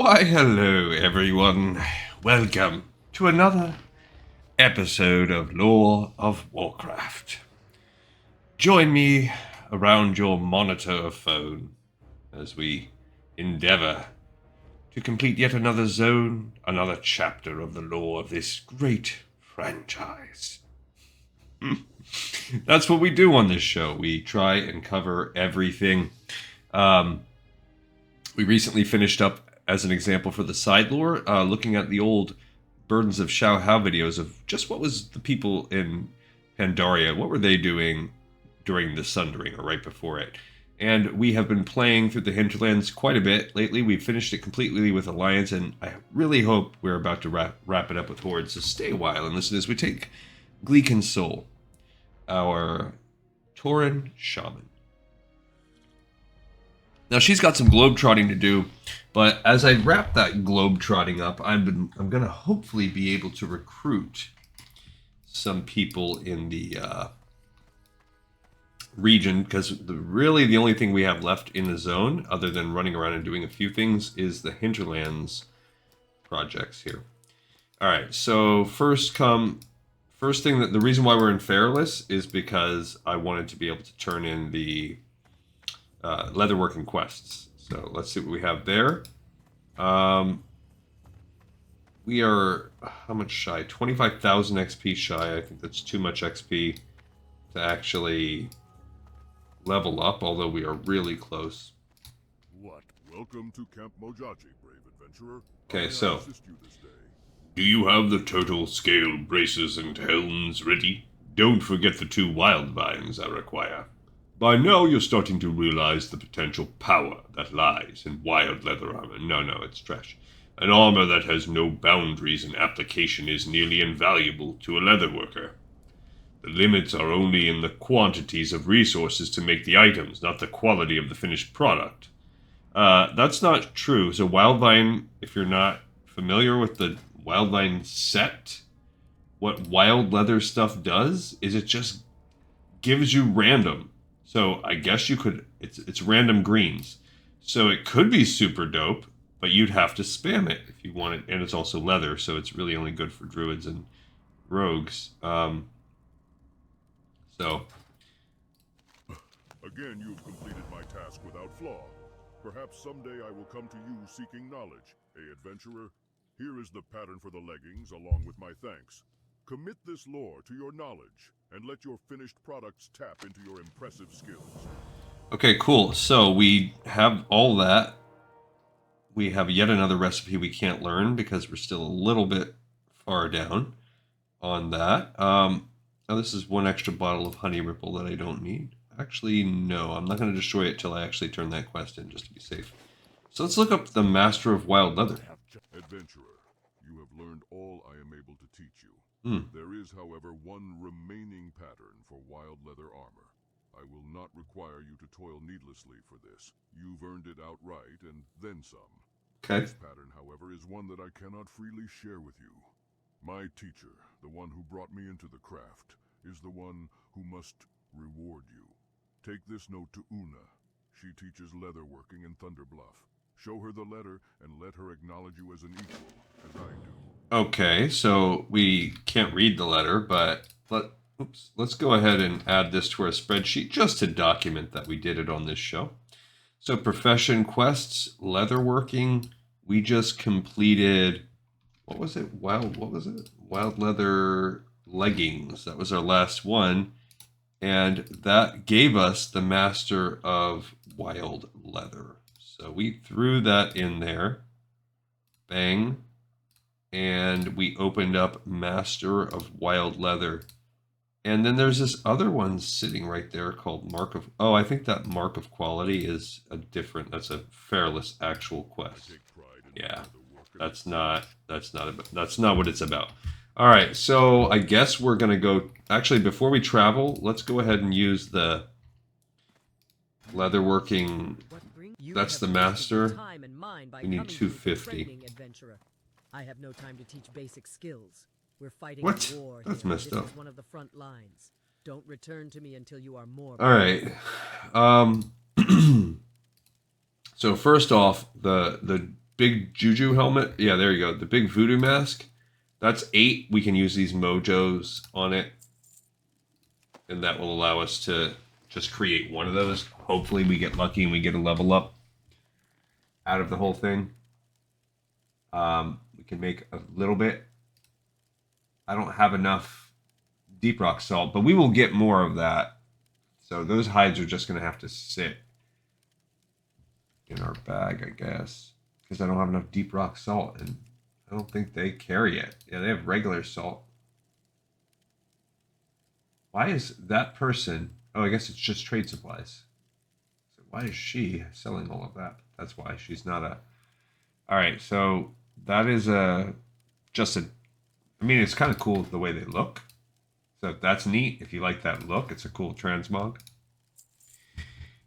Why, hello everyone. Welcome to another episode of Lore of Warcraft. Join me around your monitor phone as we endeavor to complete yet another zone, another chapter of the lore of this great franchise. That's what we do on this show. We try and cover everything. We recently finished up, as an example for the side lore, looking at the old Burdens of Shao Hao videos of just what was the people in Pandaria, what were they doing during the Sundering or right before it. And we have been playing through the Hinterlands quite a bit lately. We've finished it completely with Alliance, and I really hope we're about to wrap it up with Horde. So stay a while and listen as we take Gleekin's Soul, our Tauren shaman. Now she's got some globetrotting to do, but as I wrap that globetrotting up, I'm gonna hopefully be able to recruit some people in the region, because really the only thing we have left in the zone, other than running around and doing a few things, is the Hinterlands projects here. All right, so first thing that the reason why we're in Fairless is because I wanted to be able to turn in the leatherworking quests. So let's see what we have there. We are how much shy? 25,000 XP shy. I think that's too much XP to actually level up, although we are really close. What? Welcome to Camp Mojaji, brave adventurer. Okay, so do you have the turtle scale braces and helms ready? Don't forget the 2 wild vines I require. By now, you're starting to realize the potential power that lies in wild leather armor. No, it's trash. An armor that has no boundaries in application is nearly invaluable to a leatherworker. The limits are only in the quantities of resources to make the items, not the quality of the finished product. That's not true. So Wildvine, if you're not familiar with the Wildvine set, what wild leather stuff does is it just gives you random. So I guess you could, it's random greens. So it could be super dope, but you'd have to spam it if you want it. And it's also leather, so it's really only good for druids and rogues. Again, you've completed my task without flaw. Perhaps someday I will come to you seeking knowledge. Hey, adventurer, here is the pattern for the leggings along with my thanks. Commit this lore to your knowledge, and let your finished products tap into your impressive skills. Okay, cool. So we have all that. We have yet another recipe we can't learn because we're still a little bit far down on that. Now this is 1 extra bottle of honey ripple that I don't need. Actually, no, I'm not going to destroy it till I actually turn that quest in, just to be safe. So let's look up the Master of Wild Leather. Adventurer, you have learned all I am able to teach you. There is, however, one remaining pattern for wild leather armor. I will not require you to toil needlessly for this. You've earned it outright, and then some. Okay. This pattern, however, is one that I cannot freely share with you. My teacher, the one who brought me into the craft, is the one who must reward you. Take this note to Una. She teaches leatherworking in Thunderbluff. Show her the letter, and let her acknowledge you as an equal, as I do. Okay, so we can't read the letter, but let's go ahead and add this to our spreadsheet just to document that we did it on this show. So profession quests, leatherworking, we just completed, what was it? Wild leather leggings. That was our last one. And that gave us the Master of Wild Leather. So we threw that in there. Bang. And we opened up Master of Wild Leather. And then there's this other one sitting right there called Mark of... Oh, I think that Mark of Quality is a different... That's a Fairless actual quest. Yeah, that's not what it's about. All right, so I guess we're going to go... Actually, before we travel, let's go ahead and use the leatherworking... That's the Master. We need 250. I have no time to teach basic skills. We're fighting What? a war. That's here. messed This up. is one of the front lines. Don't return to me until you are more. All right. So first off, the big juju helmet. Yeah, there you go. The big voodoo mask. That's 8. We can use these mojos on it. And that will allow us to just create one of those. Hopefully we get lucky and we get a level up out of the whole thing. We can make a little bit. I don't have enough deep rock salt, but we will get more of that. So those hides are just going to have to sit in our bag, I guess, because I don't have enough deep rock salt, and I don't think they carry it. Yeah, they have regular salt. Why is that person... Oh, I guess it's just trade supplies. So why is she selling all of that? That's why she's not a... All right, so that is just a... I mean, it's kind of cool the way they look. So that's neat. If you like that look, it's a cool transmog.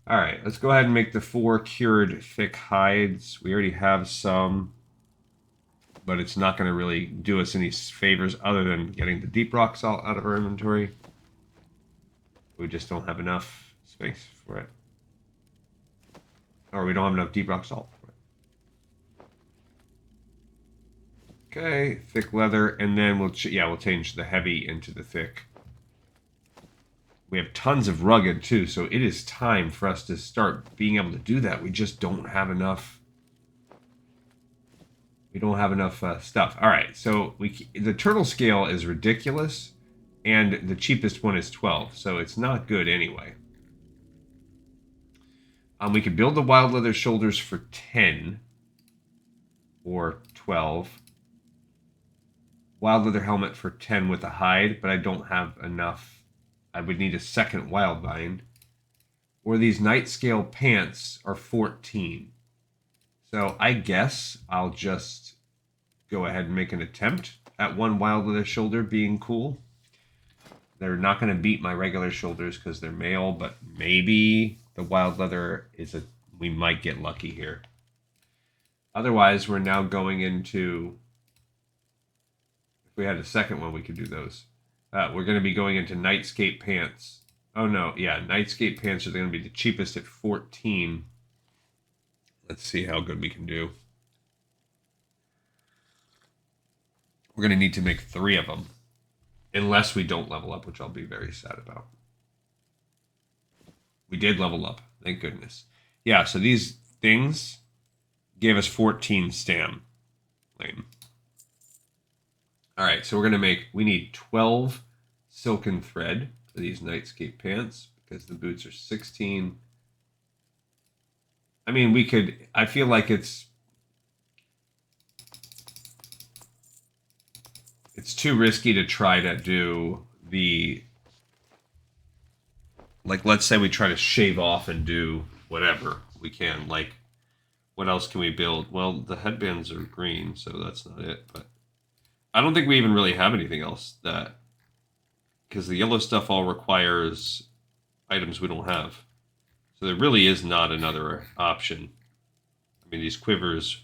All right, let's go ahead and make the 4 cured thick hides. We already have some, but it's not going to really do us any favors other than getting the deep rock salt out of our inventory. We just don't have enough space for it. Or we don't have enough deep rock salt for it. Okay, thick leather, and then we'll change the heavy into the thick. We have tons of rugged too, so it is time for us to start being able to do that. We just don't have enough. We don't have enough stuff. All right, so the turtle scale is ridiculous, and the cheapest one is 12, so it's not good anyway. We could build the wild leather shoulders for 10 or 12. Wild leather helmet for 10 with a hide, but I don't have enough. I would need a second wild vine. Or these night scale pants are 14. So I guess I'll just go ahead and make an attempt at one wild leather shoulder being cool. They're not going to beat my regular shoulders because they're male, but maybe the wild leather is we might get lucky here. Otherwise, we're now going into... If we had a second one, we could do those. We're going to be going into Nightscape pants. Oh, no. Yeah, Nightscape pants are going to be the cheapest at 14. Let's see how good we can do. We're going to need to make 3 of them. Unless we don't level up, which I'll be very sad about. We did level up. Thank goodness. Yeah, so these things gave us 14 stam. Lame. All right, so we're going to we need 12 silken thread for these Nightscape pants because the boots are 16. I mean, I feel like it's too risky to try to do let's say we try to shave off and do whatever we can. Like, what else can we build? Well, the headbands are green, so that's not it, but I don't think we even really have anything else because the yellow stuff all requires items we don't have. So there really is not another option. I mean, these quivers,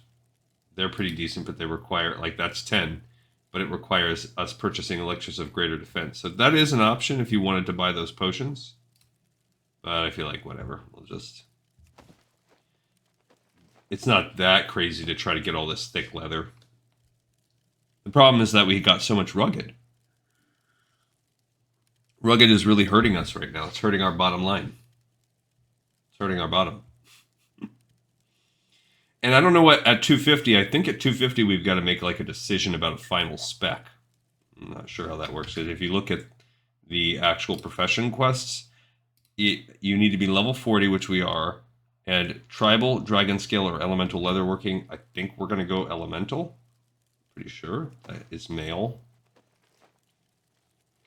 they're pretty decent, but they require, that's 10, but it requires us purchasing elixirs of greater defense. So that is an option if you wanted to buy those potions. But I feel like whatever, it's not that crazy to try to get all this thick leather. The problem is that we got so much rugged. Rugged is really hurting us right now. It's hurting our bottom line. It's hurting our bottom. And I don't know what, at 250, I think at 250 we've got to make a decision about a final spec. I'm not sure how that works. Because if you look at the actual profession quests, you need to be level 40, which we are. And tribal, dragon scale, or elemental leatherworking, I think we're going to go elemental. Pretty sure that is male.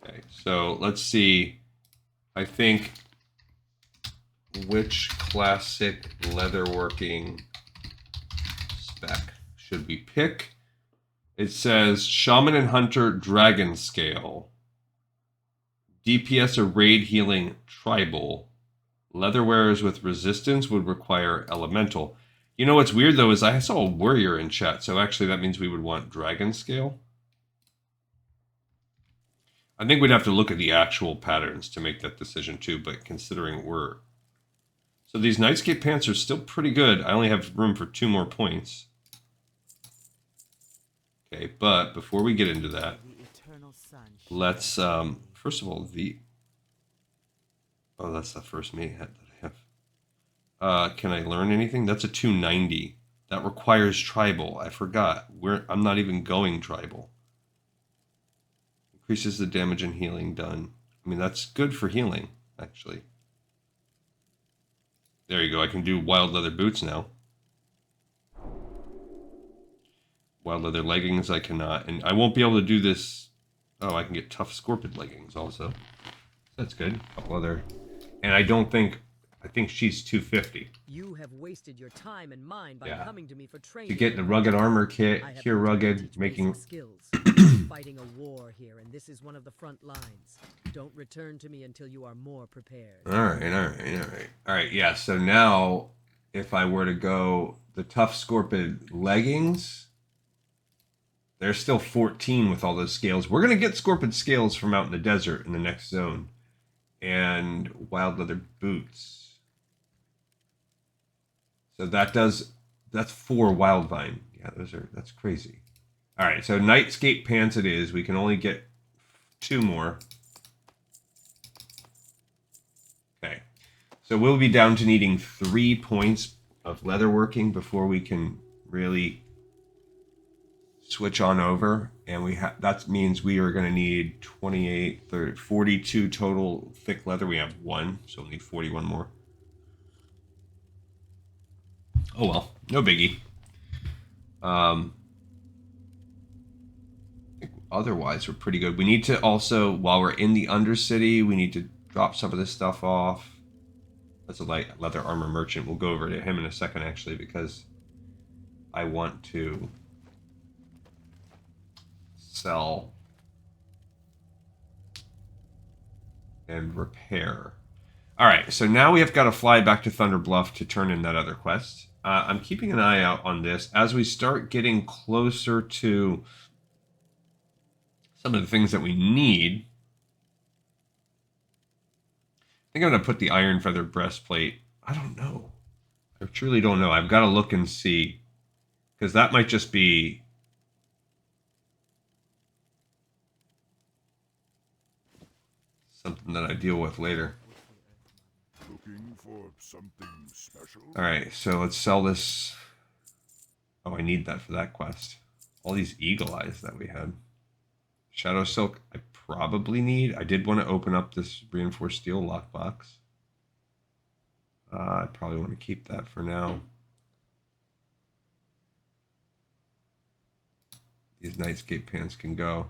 Okay, so let's see. I think which classic leatherworking spec should we pick? It says Shaman and Hunter Dragon Scale, DPS or Raid Healing Tribal. Leatherwearers with resistance would require elemental. You know what's weird, though, is I saw a warrior in chat, so actually that means we would want dragon scale. I think we'd have to look at the actual patterns to make that decision, too, but considering So these Nightscape pants are still pretty good. I only have room for 2 more points. Okay, but before we get into that, The eternal sun let's first of all oh, that's the first mate hat that I have. Can I learn anything? That's a 290. That requires tribal. I forgot. I'm not even going tribal. Increases the damage and healing done. I mean, that's good for healing, actually. There you go. I can do wild leather boots now. Wild leather leggings I cannot. And I won't be able to do this. Oh, I can get tough scorpion leggings also. That's good. A couple other. And I think she's 250. You have wasted your time and mine by Yeah. coming to me for To training. get the rugged armor kit, I have here no time to rugged, teach making... basic skills. I'm fighting a war here, and this is one of the front lines. Don't return to me until you are more prepared. Alright, yeah, so now, if I were to go the tough scorpion leggings, they're still 14 with all those scales. We're going to get scorpion scales from out in the desert in the next zone. And wild leather boots. So that's 4 wild vine. Yeah, that's crazy. All right, so nightscape pants it is. We can only get 2 more. Okay, so we'll be down to needing 3 points of leatherworking before we can really switch on over. And that means we are going to need 28, 30, 42 total thick leather. We have 1, so we'll need 41 more. Oh well, no biggie. Otherwise, we're pretty good. We need to also, while we're in the Undercity, we need to drop some of this stuff off. That's a light leather armor merchant. We'll go over to him in a second, actually, because I want to sell and repair. All right, so now we have got to fly back to Thunder Bluff to turn in that other quest. I'm keeping an eye out on this as we start getting closer to some of the things that we need. I think I'm going to put the iron feather breastplate. I don't know. I truly don't know. I've got to look and see, because that might just be something that I deal with later. Looking for something special? All right, so let's sell this. Oh, I need that for that quest. All these eagle eyes that we had. Shadow silk, I probably need. I did want to open up this reinforced steel lockbox. I probably want to keep that for now. These nightscape pants can go.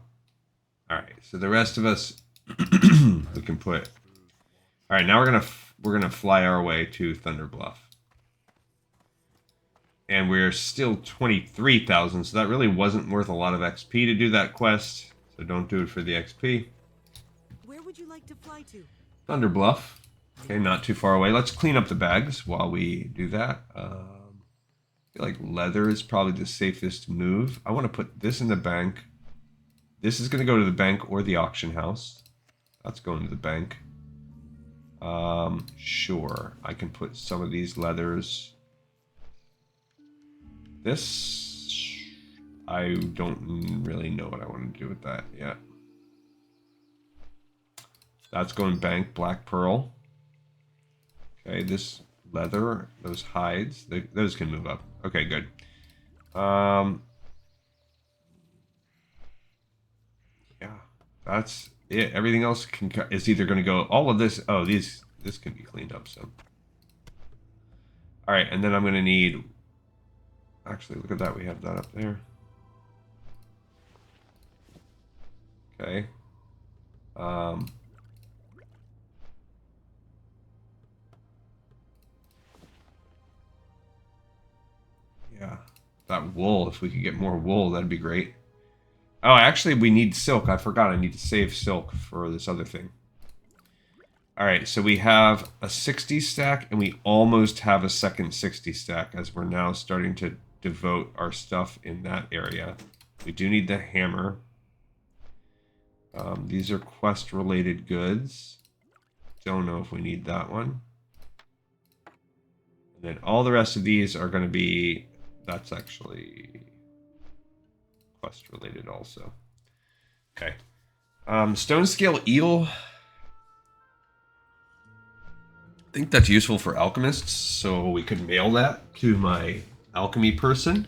All right, so the rest of us we can put. All right, now we're gonna fly our way to Thunder Bluff, and we're still 23,000. So that really wasn't worth a lot of XP to do that quest. So don't do it for the XP. Where would you like to fly to? Thunder Bluff. Okay, not too far away. Let's clean up the bags while we do that. I feel like leather is probably the safest move. I want to put this in the bank. This is going to go to the bank or the auction house. That's going to the bank. Sure. I can put some of these leathers. This... I don't really know what I want to do with that yet. That's going bank, black pearl. Okay, this leather, those hides, those can move up. Okay, good. Yeah, that's it. Everything else is either going to go. All of this. Oh, this can be cleaned up some. All right, and then I'm going to need. Actually, look at that. We have that up there. Okay. Yeah, that wool. If we could get more wool, that'd be great. Oh, actually, we need silk. I forgot. I need to save silk for this other thing. All right, so we have a 60 stack, and we almost have a second 60 stack, as we're now starting to devote our stuff in that area. We do need the hammer. These are quest-related goods. Don't know if we need that one. And then all the rest of these are going to be... That's actually quest related also. Okay. Stone scale eel. I think that's useful for alchemists, so we could mail that to my alchemy person.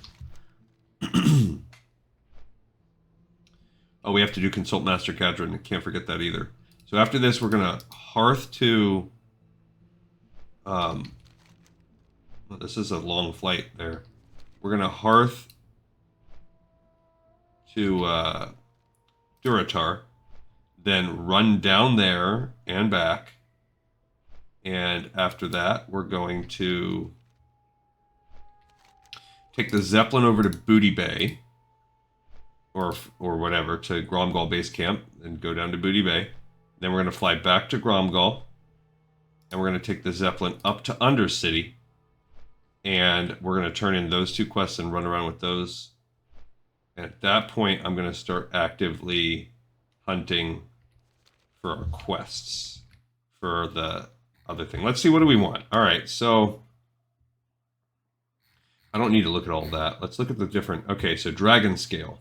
Oh, we have to do consult Master Gadrin. Can't forget that either. So after this, we're gonna hearth to. Well, this is a long flight there. We're gonna hearth to Duratar, then run down there and back, and after that, we're going to take the Zeppelin over to Booty Bay. Or whatever, to Gromgal base camp, and go down to Booty Bay. Then we're going to fly back to Gromgal, and we're going to take the Zeppelin up to Undercity, and we're going to turn in those 2 quests and run around with those. And at that point, I'm going to start actively hunting for our quests for the other thing. Let's see, what do we want? All right, so I don't need to look at all that. Let's look at the different... Okay, so Dragon Scale.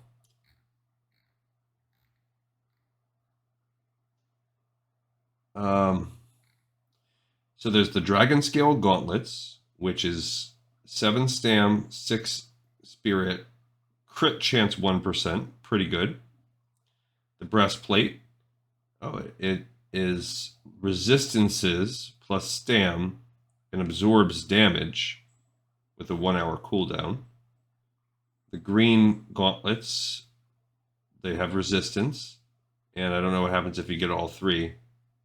So there's the Dragon Scale Gauntlets, which is 7 stam, 6 spirit, crit chance 1%, pretty good. The Breastplate, it is resistances plus stam and absorbs damage with a 1-hour cooldown. The green gauntlets, they have resistance, and I don't know what happens if you get all 3.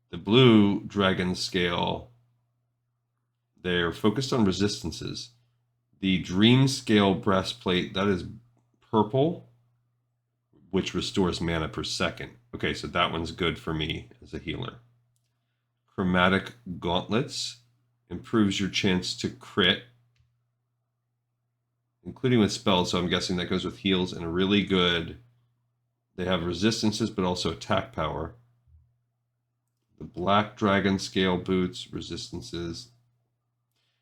The blue Dragon Scale, they're focused on resistances. The Dream Scale Breastplate, that is purple, which restores mana per second. Okay, so that one's good for me as a healer. Chromatic Gauntlets improves your chance to crit, including with spells, so I'm guessing that goes with heals, and a really good... They have resistances, but also attack power. The Black Dragon Scale Boots, resistances.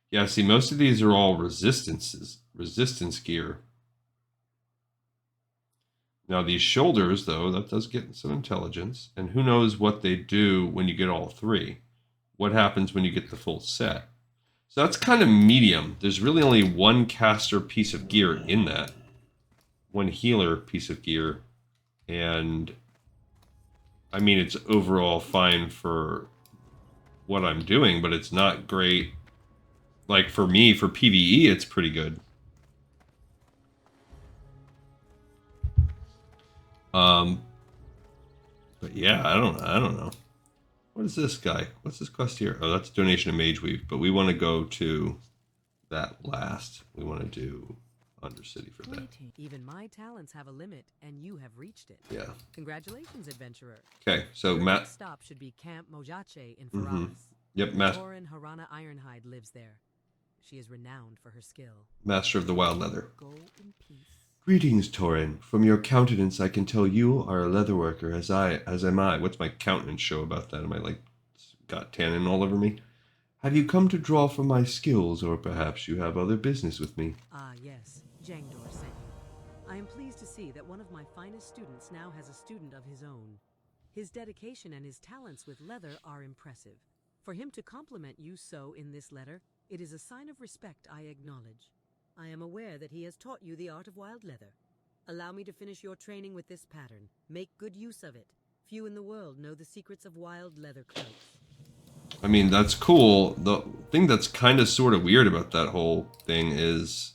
Yeah, see, most of these are all resistance gear. Now, these shoulders, though, that does get some intelligence. And who knows what they do when you get all 3. What happens when you get the full set? So that's kind of medium. There's really only 1 caster piece of gear in that. 1 healer piece of gear. And... I mean, it's overall fine for what I'm doing, but it's not great. Like, for me, for PvE, it's pretty good. But yeah, I don't know. What is this guy? What's this quest here? Oh, that's donation of Mage Weave, but we want to go to that last. We want to do Undercity for that. Even my talents have a limit, and you have reached it. Yeah. Congratulations, adventurer. Okay, so Your Matt. next stop should be Camp Mojace in Faraz. Yep, Oran Harana Ironhide lives there. She is renowned for her skill. Master of the Wild Leather. Go in peace. Greetings, Torin. From your countenance, I can tell you are a leatherworker, as am I. What's my countenance show about that? Am I, like, got tannin all over me? Have you come to draw from my skills, or perhaps you have other business with me? Ah, yes. Jangdor sent you. I am pleased to see that one of my finest students now has a student of his own. His dedication and his talents with leather are impressive. For him to compliment you so in this letter, it is a sign of respect I acknowledge. I am aware that he has taught you the art of wild leather. Allow me to finish your training with this pattern. Make good use of it. Few in the world know the secrets of wild leather cloaks. I mean, that's cool. The thing that's kind of sort of weird about that whole thing is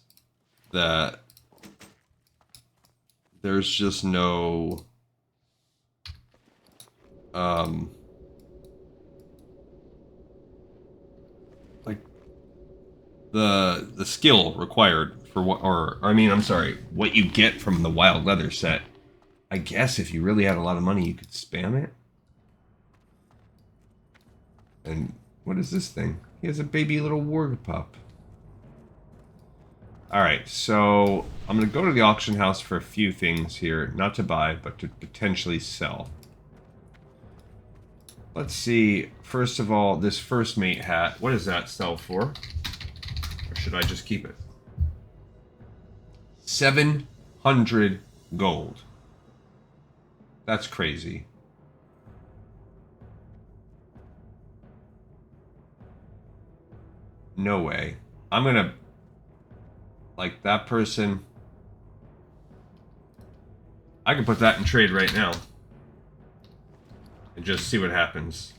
that there's just no... like the skill required for what, or I mean, I'm sorry, what you get from the wild leather set. I guess if you really had a lot of money, you could spam it. And what is this thing? He has a baby little warg pup. Alright, so I'm going to go to the auction house for a few things here. Not to buy, but to potentially sell. Let's see. First of all, this first mate hat. What does that sell for? Or should I just keep it? 700 gold. That's crazy. No way. I'm gonna... Like, that person... I can put that in trade right now. And just see what happens.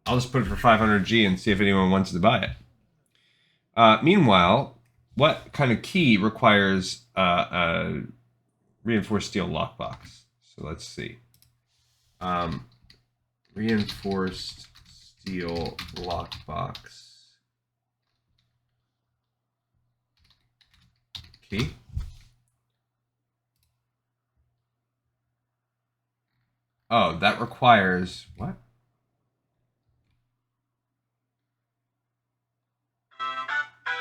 I'll just put it for 500G and see if anyone wants to buy it. Meanwhile, what kind of key requires a reinforced steel lockbox? So let's see. Reinforced steel lockbox. Key. Oh, that requires what?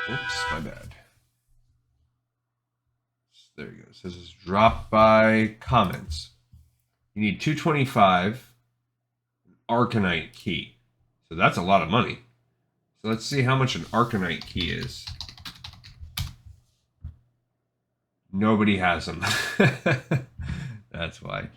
Oops, my bad. There you go. It says it's dropped by comments. You need 225 Arcanite key. So that's a lot of money. So let's see how much an Arcanite key is. Nobody has them. That's why.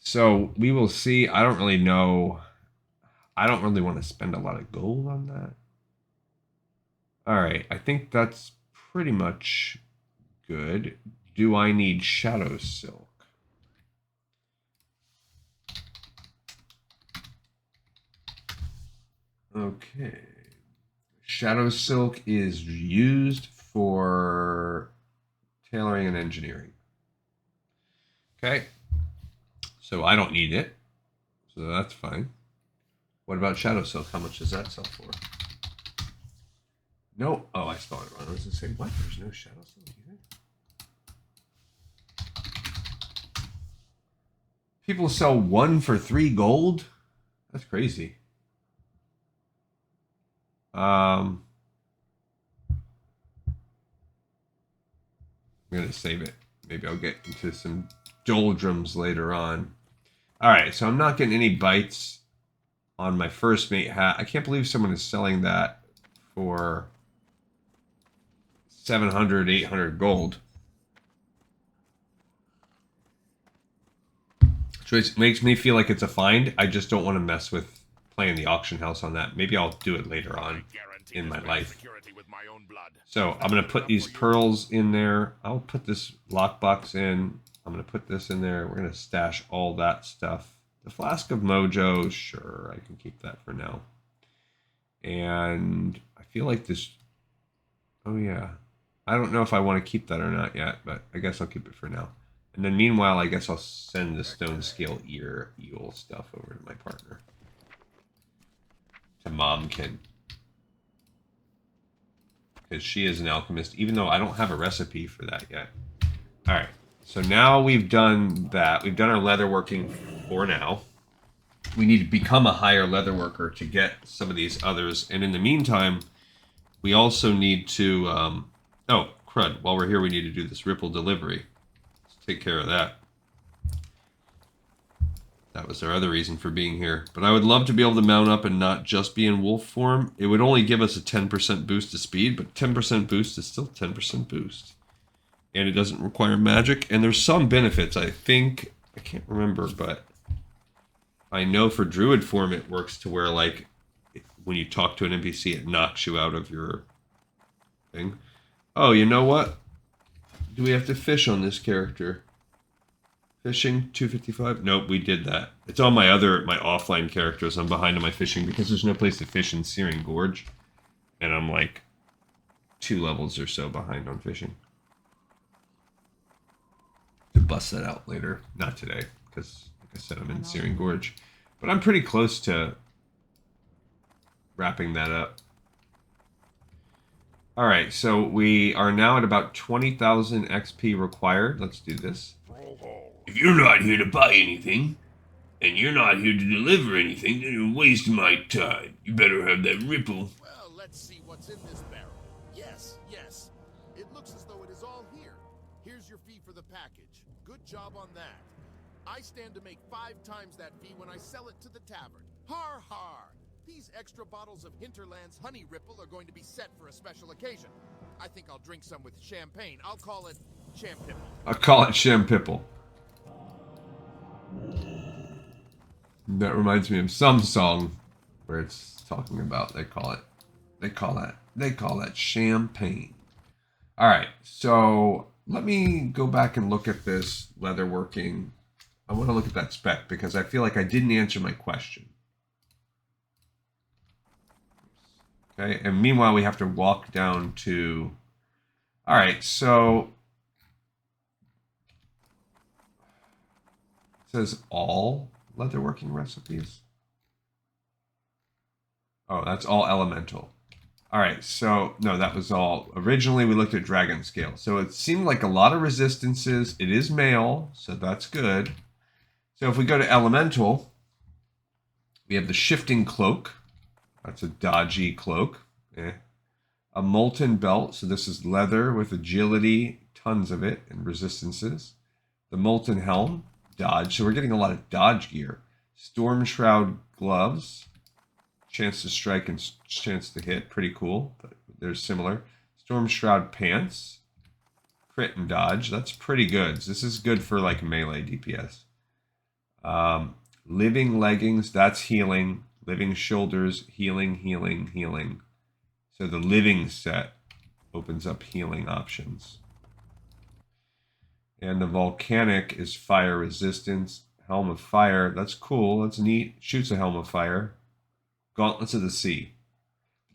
So we will see. I don't really know. I don't really want to spend a lot of gold on that. All right. I think that's pretty much good. Do I need Shadow Silk? Okay. Shadow Silk is used for tailoring and engineering. Okay. So I don't need it. So that's fine. What about Shadow Silk? How much does that sell for? No. Oh, I spelled it wrong. I was going to say, what? There's no Shadow Silk either? People sell 1 for 3 gold? That's crazy. I'm going to save it. Maybe I'll get into some doldrums later on. All right, so I'm not getting any bites on my first mate hat. I can't believe someone is selling that for 700, 800 gold. Which makes me feel like it's a find. I just don't want to mess with playing the auction house on that. Maybe I'll do it later on in my life. So I'm going to put these pearls in there. I'll put this lockbox in. I'm going to put this in there. We're going to stash all that stuff. The Flask of Mojo, sure, I can keep that for now. And I feel like this... Oh, yeah. I don't know if I want to keep that or not yet, but I guess I'll keep it for now. And then meanwhile, I guess I'll send the stone scale eel stuff over to my partner. To Momkin. Because she is an alchemist, even though I don't have a recipe for that yet. Alright, so now we've done that. We've done our leatherworking for now. We need to become a higher leatherworker to get some of these others. And in the meantime, we also need to... oh, crud. While we're here, we need to do this Ripple delivery. Let's take care of that. That was our other reason for being here. But I would love to be able to mount up and not just be in wolf form. It would only give us a 10% boost to speed, but 10% boost is still 10% boost. And it doesn't require magic. And there's some benefits, I think. I can't remember, but I know for druid form it works to where, like, when you talk to an NPC, it knocks you out of your thing. Oh, you know what? Do we have to fish on this character? Fishing, 255? Nope, we did that. It's on my offline characters. I'm behind on my fishing because there's no place to fish in Searing Gorge. And I'm like 2 levels or so behind on fishing. To bust that out later. Not today, because like I said, I'm in Searing Gorge. But I'm pretty close to wrapping that up. Alright, so we are now at about 20,000 XP required. Let's do this. If you're not here to buy anything, and you're not here to deliver anything, then you're wasting my time. You better have that ripple. Well, let's see what's in this barrel. Yes, yes. It looks as though it is all here. Here's your fee for the package. Good job on that. I stand to make 5 times that fee when I sell it to the tavern. Har har! These extra bottles of Hinterlands Honey Ripple are going to be set for a special occasion. I think I'll drink some with champagne. I'll call it Champipple. I'll call it Champipple. That reminds me of some song where it's talking about they call that champagne. All right, so let me go back and look at this leatherworking. I want to look at that spec because I feel like I didn't answer my question. Okay, and meanwhile we have to walk down to. All right, so it says all leatherworking recipes. Oh, that's all elemental. All right, so no, that was all. Originally, we looked at dragon scale. So it seemed like a lot of resistances. It is male, so that's good. So if we go to elemental, we have the shifting cloak. That's a dodgy cloak. A molten belt. So this is leather with agility, tons of it, and resistances. The molten helm, dodge. So we're getting a lot of dodge gear. Storm shroud gloves. Chance to strike and chance to hit. Pretty cool. But they're similar. Storm shroud pants. Crit and dodge. That's pretty good. This is good for like melee DPS. Living leggings. That's healing. Living shoulders. Healing, healing, healing. So the living set opens up healing options. And the volcanic is fire resistance. Helm of fire. That's cool. That's neat. Shoots a helm of fire. Gauntlets of the Sea.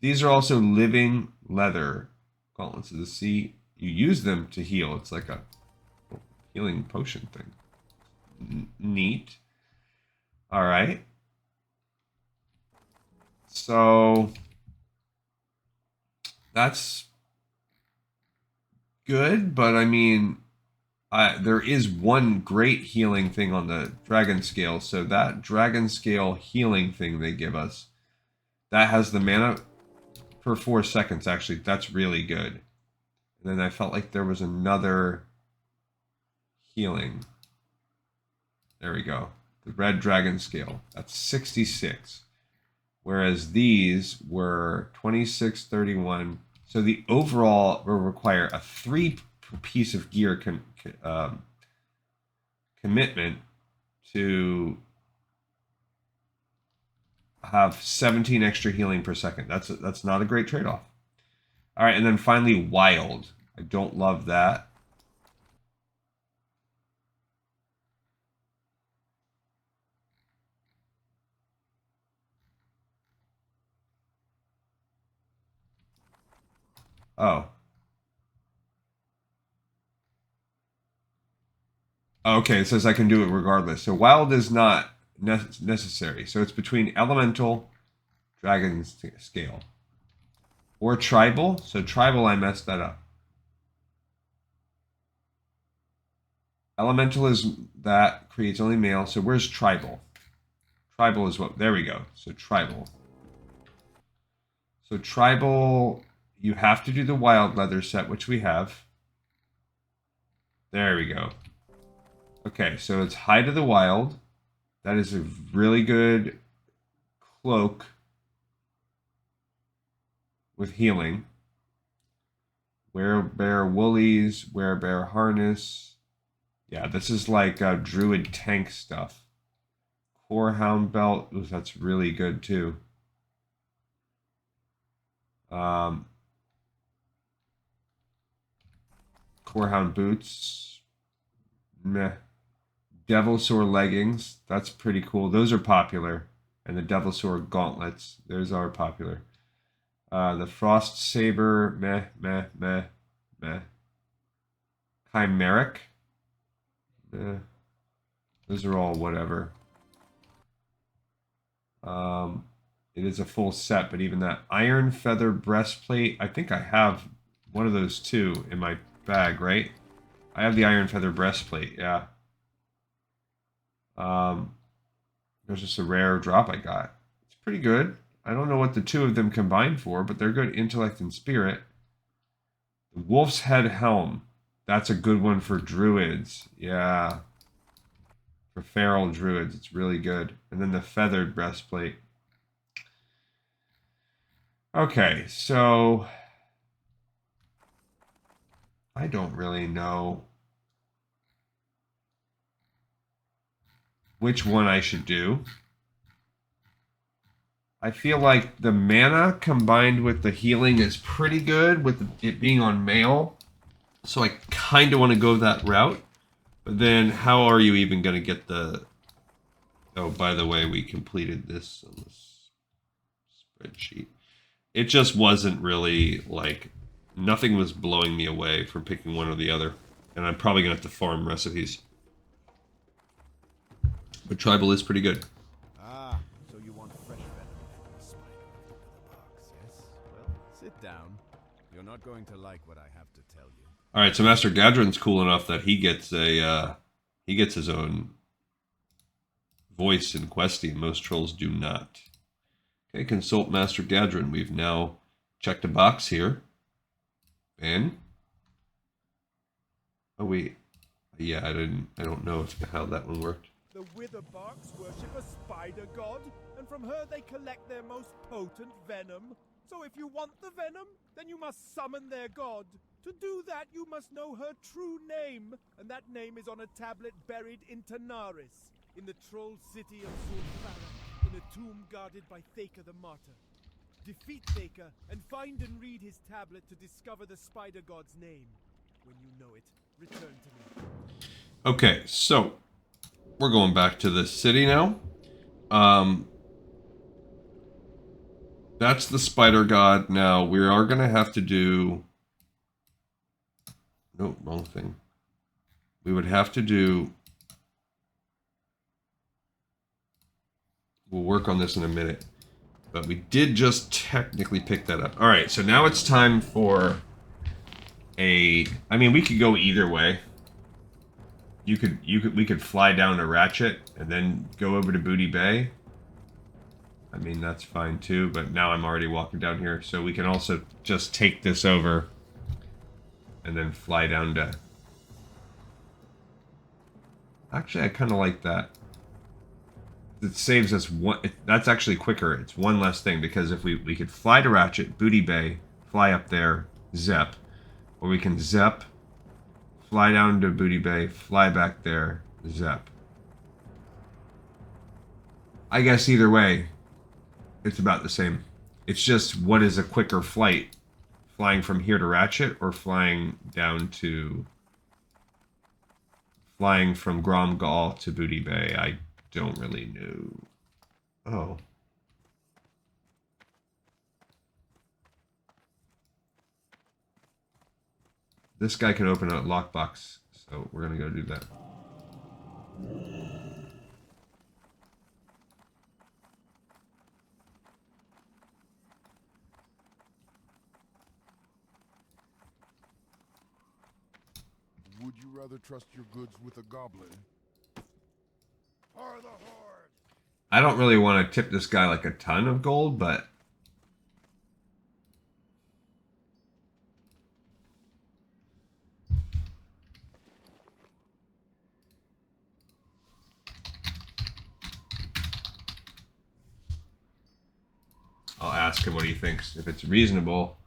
These are also living leather. Gauntlets of the Sea. You use them to heal. It's like a healing potion thing. Neat. All right. So that's good, but I mean, there is one great healing thing on the dragon scale. So that dragon scale healing thing they give us, that has the mana for 4 seconds, actually. That's really good. And then I felt like there was another healing. There we go. The red dragon scale. That's 66. Whereas these were 26, 31. So the overall will require a 3 piece of gear commitment to have 17 extra healing per second. That's not a great trade-off. All right, and then finally wild. I don't love that. Oh. Okay, it says I can do it regardless. So wild is not necessary. So it's between elemental, dragon scale, or tribal. So tribal, I messed that up. Elemental is that creates only male. So where's tribal? Tribal is what? There we go. So tribal. So tribal, you have to do the wild leather set, which we have. There we go. Okay, so it's Hide of the Wild. That is a really good cloak with healing. Werebear woolies, werebear harness. Yeah, this is like druid tank stuff. Corehound belt. Ooh, that's really good too. Corehound boots. Meh. Devilsaur leggings. That's pretty cool. Those are popular. And the Devilsaur gauntlets. Those are popular. The Frost Saber. Meh, meh, meh, meh. Chimeric. Meh. Those are all whatever. It is a full set, but even that Iron Feather breastplate. I think I have one of those too in my bag, right? I have the Iron Feather breastplate, yeah. There's just a rare drop I got. It's pretty good. I don't know what the two of them combined for, but they're good. Intellect and Spirit. The Wolf's Head Helm. That's a good one for druids. Yeah. For feral druids, it's really good. And then the Feathered Breastplate. Okay, so I don't really know which one I should do. I feel like the mana combined with the healing is pretty good with it being on male. So I kind of want to go that route. But then how are you even going to get the... Oh, by the way, we completed this on this spreadsheet. It just wasn't really like... Nothing was blowing me away from picking one or the other. And I'm probably going to have to farm recipes. But Tribal is pretty good. Ah, so you want fresh venom from the spider under the box, yes? Well, sit down. You're not going to like what I have to tell you. All right, so Master Gadrin's cool enough that he gets his own voice in questing. Most trolls do not. Okay, consult Master Gadrin. We've now checked a box here. And oh wait, yeah, I don't know how that one worked. The Witherbarks worship a spider god, and from her they collect their most potent venom. So if you want the venom, then you must summon their god. To do that, you must know her true name, and that name is on a tablet buried in Tanaris, in the troll city of Zul'Farrak, in a tomb guarded by Thaker the Martyr. Defeat Thaker, and find and read his tablet to discover the spider god's name. When you know it, return to me. Okay, so we're going back to the city now. That's the spider god. Now we are going to have to do... No, wrong thing. We would have to do... We'll work on this in a minute. But we did just technically pick that up. All right, so now it's time for a... I mean, we could go either way. We could fly down to Ratchet and then go over to Booty Bay. I mean, that's fine too, but now I'm already walking down here, so we can also just take this over and then fly down to... Actually, I kind of like that. It saves us one... That's actually quicker. It's one less thing, because if we could fly to Ratchet, Booty Bay, fly up there, Zep. Or we can Zep, fly down to Booty Bay, fly back there, Zep. I guess either way, it's about the same. It's just, what is a quicker flight? Flying from here to Ratchet, or flying down to... Flying from Gromgal to Booty Bay? I don't really know. Oh. This guy can open a lockbox, so we're gonna go do that. Would you rather trust your goods with a goblin? Or the Horde? I don't really want to tip this guy like a ton of gold, but... I'll ask him what he thinks. If it's reasonable,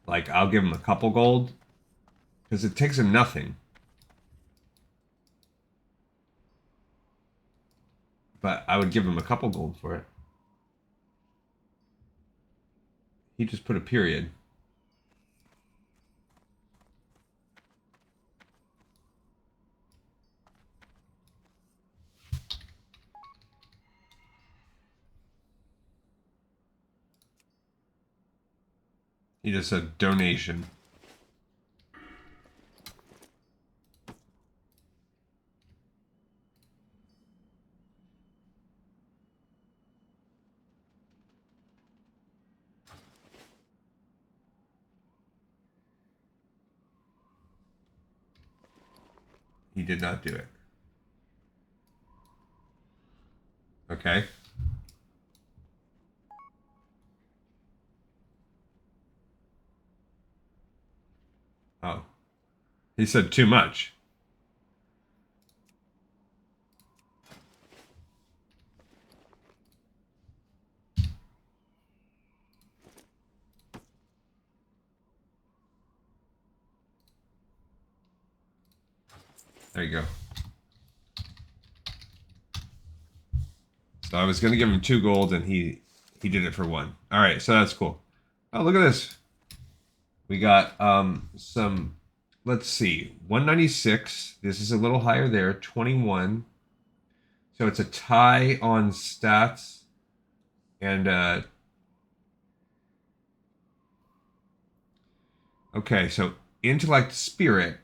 like, I'll give him a couple gold, because it takes him nothing. But I would give him a couple gold for it. He just put a period. He just said donation. He did not do it. Okay. Oh. He said too much. There you go. So I was going to give him 2 gold, and he did it for 1. All right, so that's cool. Oh, look at this. We got some, let's see, 196. This is a little higher there, 21. So it's a tie on stats. And, okay, so intellect, spirit.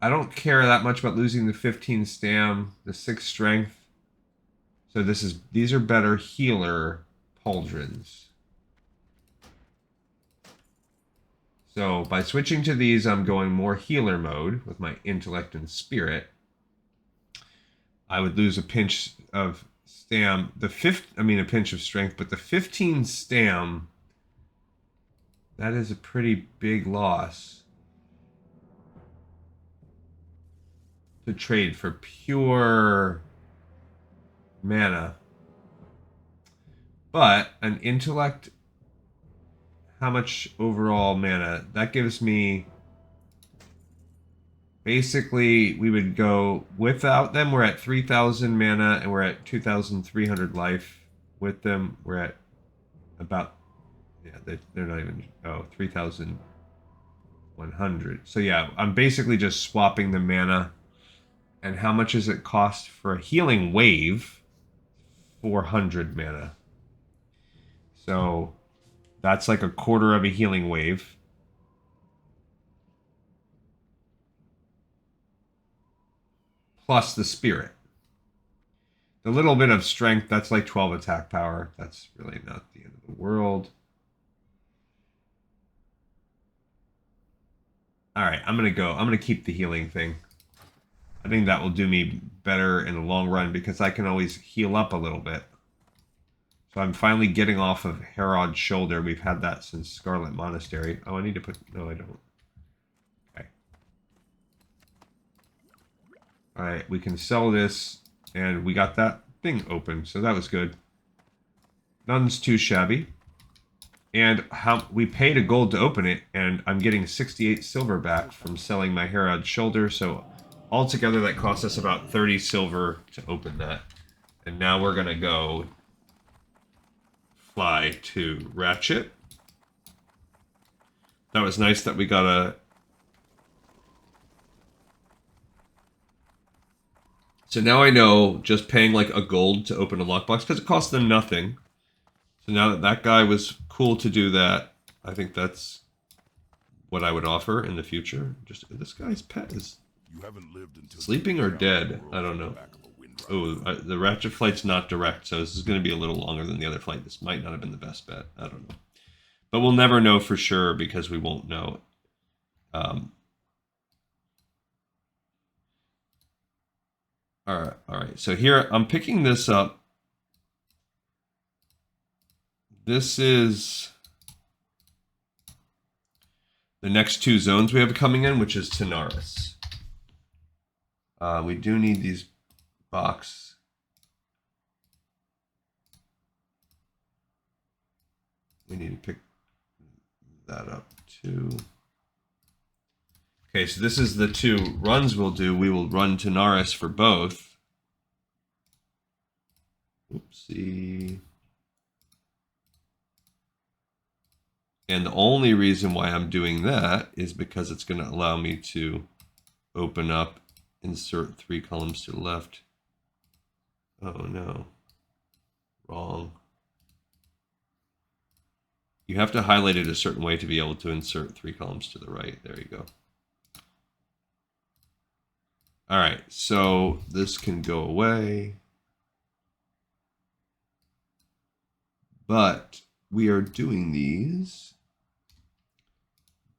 I don't care that much about losing the 15 stam, the 6 strength. So these are better healer pauldrons. So by switching to these, I'm going more healer mode with my intellect and spirit. I would lose a pinch of stam. A pinch of strength, but the 15 stam, that is a pretty big loss to trade for pure mana. But an intellect, how much overall mana? That gives me, basically, we would go without them, we're at 3,000 mana, and we're at 2,300 life. With them, we're at about, yeah, they're not even, 3,100. So yeah, I'm basically just swapping the mana. And how much does it cost for a healing wave? 400 mana. So that's like a quarter of a healing wave. Plus the spirit. The little bit of strength, that's like 12 attack power. That's really not the end of the world. Alright, I'm going to keep the healing thing. I think that will do me better in the long run because I can always heal up a little bit. So I'm finally getting off of Herod's shoulder. We've had that since Scarlet Monastery. Oh, I need to put... No, I don't. Okay. Alright, we can sell this. And we got that thing open. So that was good. None's too shabby. And we paid a gold to open it. And I'm getting 68 silver back from selling my Herod's shoulder. So altogether that cost us about 30 silver to open that. And now we're going to go fly to Ratchet. That was nice that we got a... So now I know just paying like a gold to open a lockbox, because it cost them nothing. So now that that guy was cool to do that, I think that's what I would offer in the future. Just this guy's pet is sleeping or dead? I don't know. Oh, the Ratchet flight's not direct, so this is going to be a little longer than the other flight. This might not have been the best bet. I don't know. But we'll never know for sure because we won't know. All right. So here, I'm picking this up. This is the next 2 zones we have coming in, which is Tanaris. We do need these box. We need to pick that up too. Okay, so this is the 2 runs we'll do. We will run Tanaris for both. Oopsie. And the only reason why I'm doing that is because it's going to allow me to open up, insert 3 columns to the left. Oh no. Wrong. You have to highlight it a certain way to be able to insert 3 columns to the right. There you go. All right, so this can go away. But we are doing these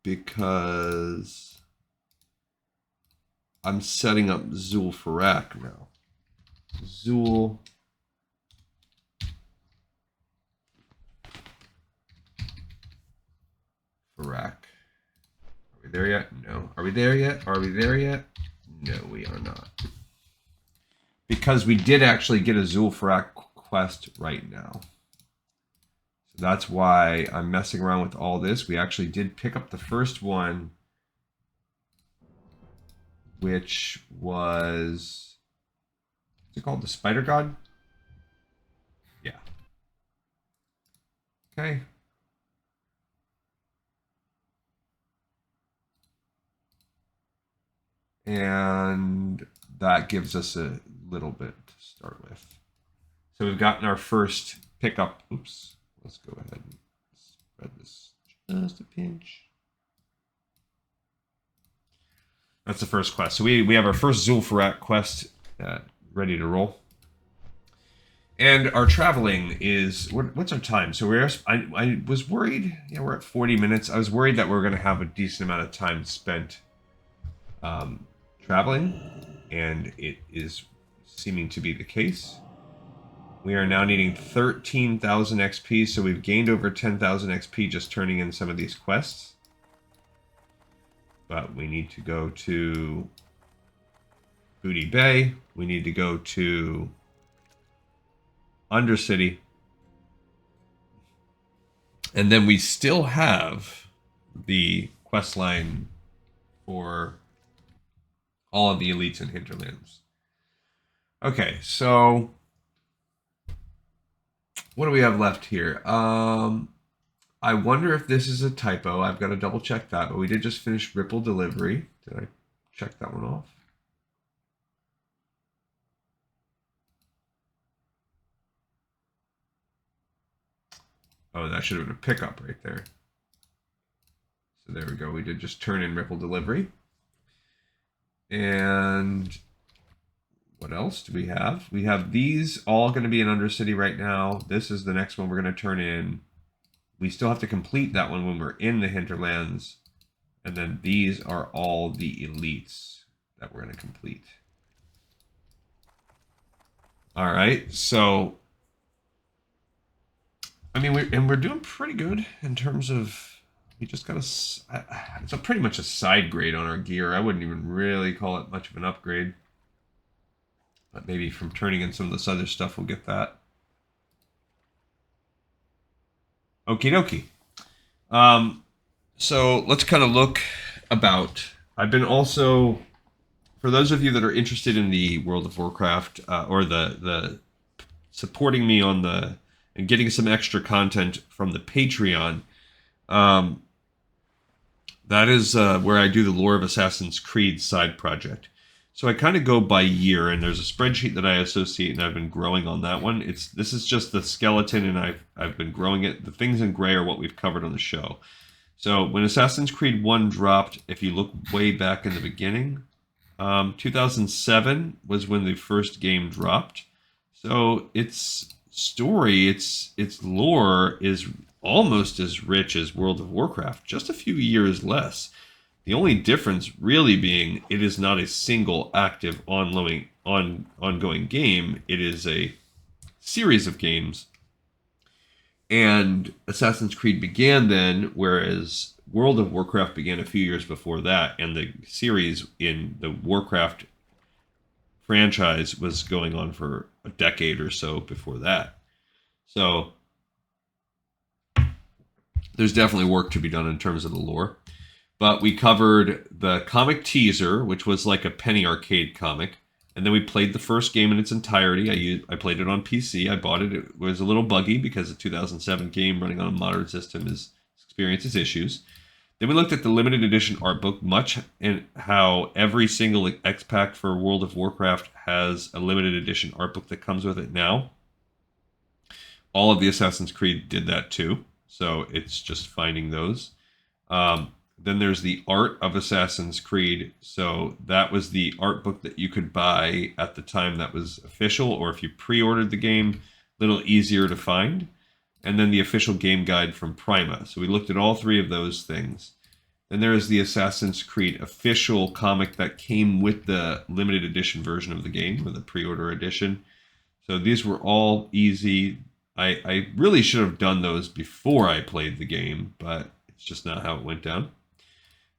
because I'm setting up Zul'Farrak now. Zul there yet? No. Are we there yet? Are we there yet? No, we are not. Because we did actually get a Zul'Farrak quest right now. So that's why I'm messing around with all this. We actually did pick up the first one, which was... What's it called? The Spider God? Yeah. Okay. And that gives us a little bit to start with. So we've gotten our first pickup. Oops. Let's go ahead and spread this just a pinch. That's the first quest. So we have our first Zul'Farrak quest ready to roll. And our traveling is... What's our time? So I was worried... Yeah, we're at 40 minutes. I was worried that we were going to have a decent amount of time spent traveling, and it is seeming to be the case. We are now needing 13,000 XP, so we've gained over 10,000 XP just turning in some of these quests. But we need to go to Booty Bay. We need to go to Undercity. And then we still have the quest line for all of the elites in Hinterlands. Okay, so what do we have left here? I wonder if this is a typo. I've got to double check that, but we did just finish Ripple Delivery. Did I check that one off? Oh, that should have been a pickup right there. So there we go. We did just turn in Ripple Delivery. And what else do we have? We have these all going to be in Undercity right now. This is the next one we're going to turn in. We still have to complete that one when we're in the Hinterlands. And then these are all the elites that we're going to complete. All right, so... I mean, we're doing pretty good in terms of... We just got it's pretty much a side grade on our gear. I wouldn't even really call it much of an upgrade. But maybe from turning in some of this other stuff, we'll get that. Okie dokie. So let's kind of look about... I've been also... For those of you that are interested in the World of Warcraft, or the supporting me on the... and getting some extra content from the Patreon... that is where I do the Lore of Assassin's Creed side project. So I kind of go by year, and there's a spreadsheet that I associate, and I've been growing on that one. This is just the skeleton, and I've been growing it. The things in gray are what we've covered on the show. So when Assassin's Creed 1 dropped, if you look way back in the beginning, 2007 was when the first game dropped. So its story, its lore is almost as rich as World of Warcraft, just a few years less. The only difference really being it is not a single active ongoing game. It is a series of games. And Assassin's Creed began then, whereas World of Warcraft began a few years before that, and the series in the Warcraft franchise was going on for a decade or so before that. So there's definitely work to be done in terms of the lore. But we covered the comic teaser, which was like a penny arcade comic. And then we played the first game in its entirety. I played it on PC. I bought it. It was a little buggy because the 2007 game running on a modern system experiences issues. Then we looked at the limited edition art book, much and how every single X-Pack for World of Warcraft has a limited edition art book that comes with it now. All of the Assassin's Creed did that too. So it's just finding those. Then there's the Art of Assassin's Creed. So that was the art book that you could buy at the time that was official, or if you pre-ordered the game, a little easier to find. And then the official game guide from Prima. So we looked at all three of those things. Then there is the Assassin's Creed official comic that came with the limited edition version of the game, or the pre-order edition. So these were all easy. I really should have done those before I played the game, but it's just not how it went down.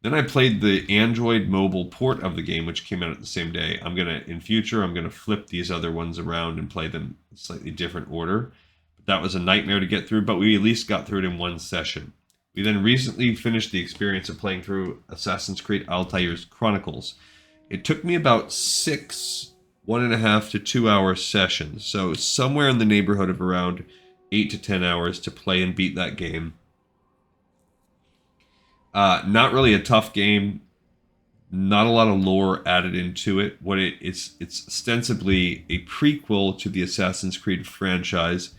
Then I played the Android mobile port of the game, which came out at the same day. In future, I'm gonna flip these other ones around and play them in slightly different order. That was a nightmare to get through, but we at least got through it in one session. We then recently finished the experience of playing through Assassin's Creed Altair's Chronicles. It took me about 6 1.5 to 2 hour sessions, so somewhere in the neighborhood of around 8 to 10 hours to play and beat that game. Not really a tough game. Not a lot of lore added into it. It's ostensibly a prequel to the Assassin's Creed franchise.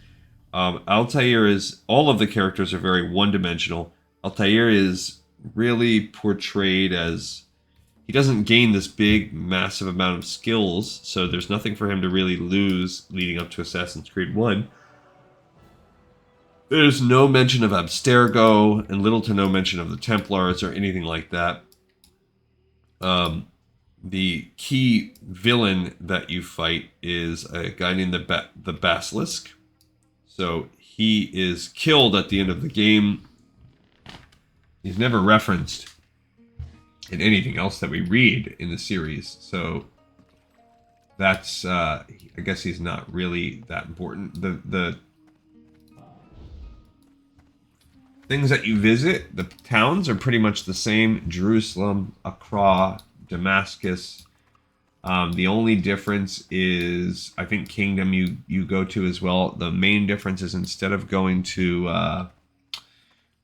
Altair is, all of the characters are very one-dimensional. Altair is really portrayed as, he doesn't gain this big, massive amount of skills, so there's nothing for him to really lose leading up to Assassin's Creed 1. There's no mention of Abstergo, and little to no mention of the Templars or anything like that. The key villain that you fight is a guy named the Basilisk. So he is killed at the end of the game. He's never referenced in anything else that we read in the series. So that's, I guess he's not really that important. The things that you visit, the towns are pretty much the same. Jerusalem, Accra, Damascus. The only difference is, I think, Kingdom you go to as well. The main difference is instead of going to,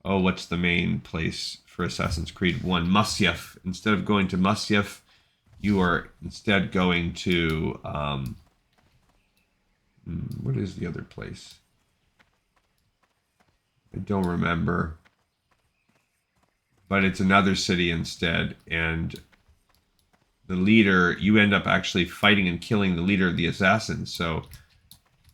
what's the main place for Assassin's Creed 1? Masyaf. Instead of going to Masyaf, you are instead going to, what is the other place? I don't remember. But it's another city instead, and the leader, you end up actually fighting and killing the leader of the assassins, so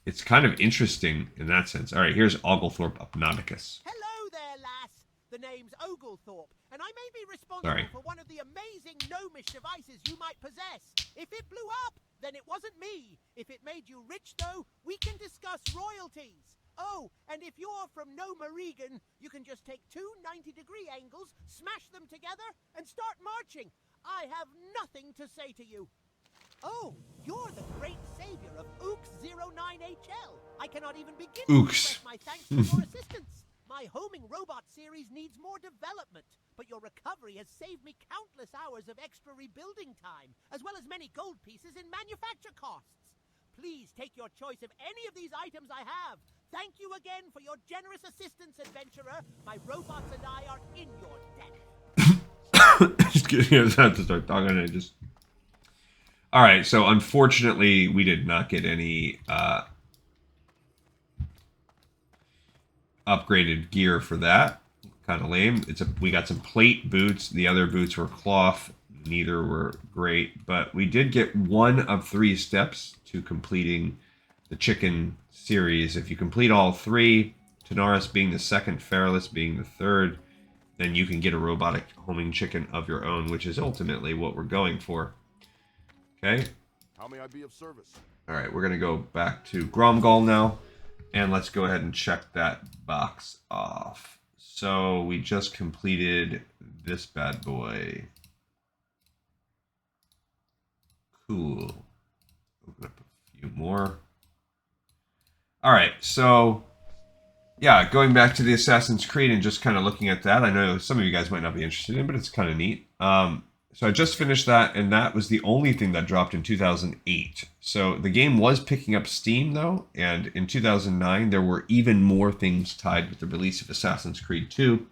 it's kind of interesting in that sense. All right, here's Oglethorpe of Nauticus. Hello there, lass. The name's Oglethorpe, and I may be responsible for one of the amazing gnomish devices you might possess. If it blew up, then it wasn't me. If it made you rich, though, we can discuss royalties. Oh, and if you're from Regan, you can just take 2 90-degree angles, smash them together, and start marching. I have nothing to say to you. Oh, you're the great savior of Ooks09HL. I cannot even begin to express my thanks for your assistance. My homing robot series needs more development, but your recovery has saved me countless hours of extra rebuilding time, as well as many gold pieces in manufacture costs. Please take your choice of any of these items I have. Thank you again for your generous assistance, adventurer. My robots and I are in your debt. Just kidding. I have to start talking and it just... All right, so unfortunately, we did not get any upgraded gear for that. Kind of lame. We got some plate boots. The other boots were cloth. Neither were great, but we did get 1 of 3 steps to completing the chicken series. If you complete all 3, Tanaris being the second, Feralus being the third, then you can get a robotic homing chicken of your own, which is ultimately what we're going for. Okay. How may I be of service? All right, we're going to go back to Gromgal now, and let's go ahead and check that box off. So we just completed this bad boy. Cool. Open up a few more. All right, so yeah, going back to the Assassin's Creed and just kind of looking at that. I know some of you guys might not be interested in, but it's kind of neat. So I just finished that, and that was the only thing that dropped in 2008. So the game was picking up steam, though, and in 2009, there were even more things tied with the release of Assassin's Creed 2.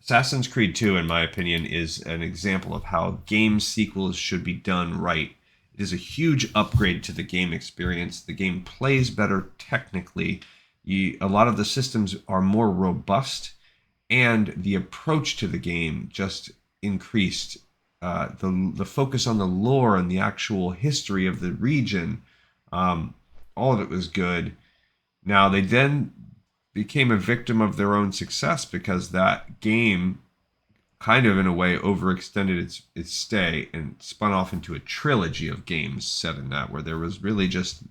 Assassin's Creed 2, in my opinion, is an example of how game sequels should be done right. It is a huge upgrade to the game experience. The game plays better technically. A lot of the systems are more robust, and the approach to the game just increased. The focus on the lore and the actual history of the region, all of it was good. Now, they then became a victim of their own success because that game kind of, in a way, overextended its stay and spun off into a trilogy of games set in that, where there was really just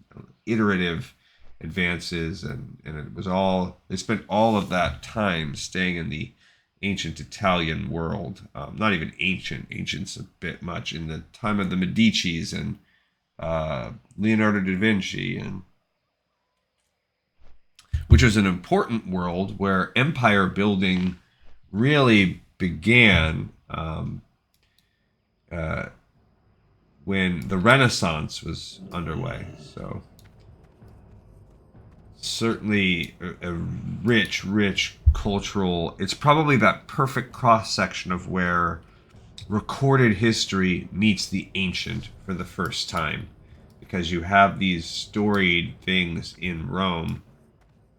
iterative advances, and it was all, they spent all of that time staying in the ancient Italian world. Not even ancient. Ancient's a bit much. In the time of the Medicis and Leonardo da Vinci, and which was an important world where empire building really began when the Renaissance was underway. So certainly a rich cultural. It's probably that perfect cross section of where recorded history meets the ancient for the first time, because you have these storied things in Rome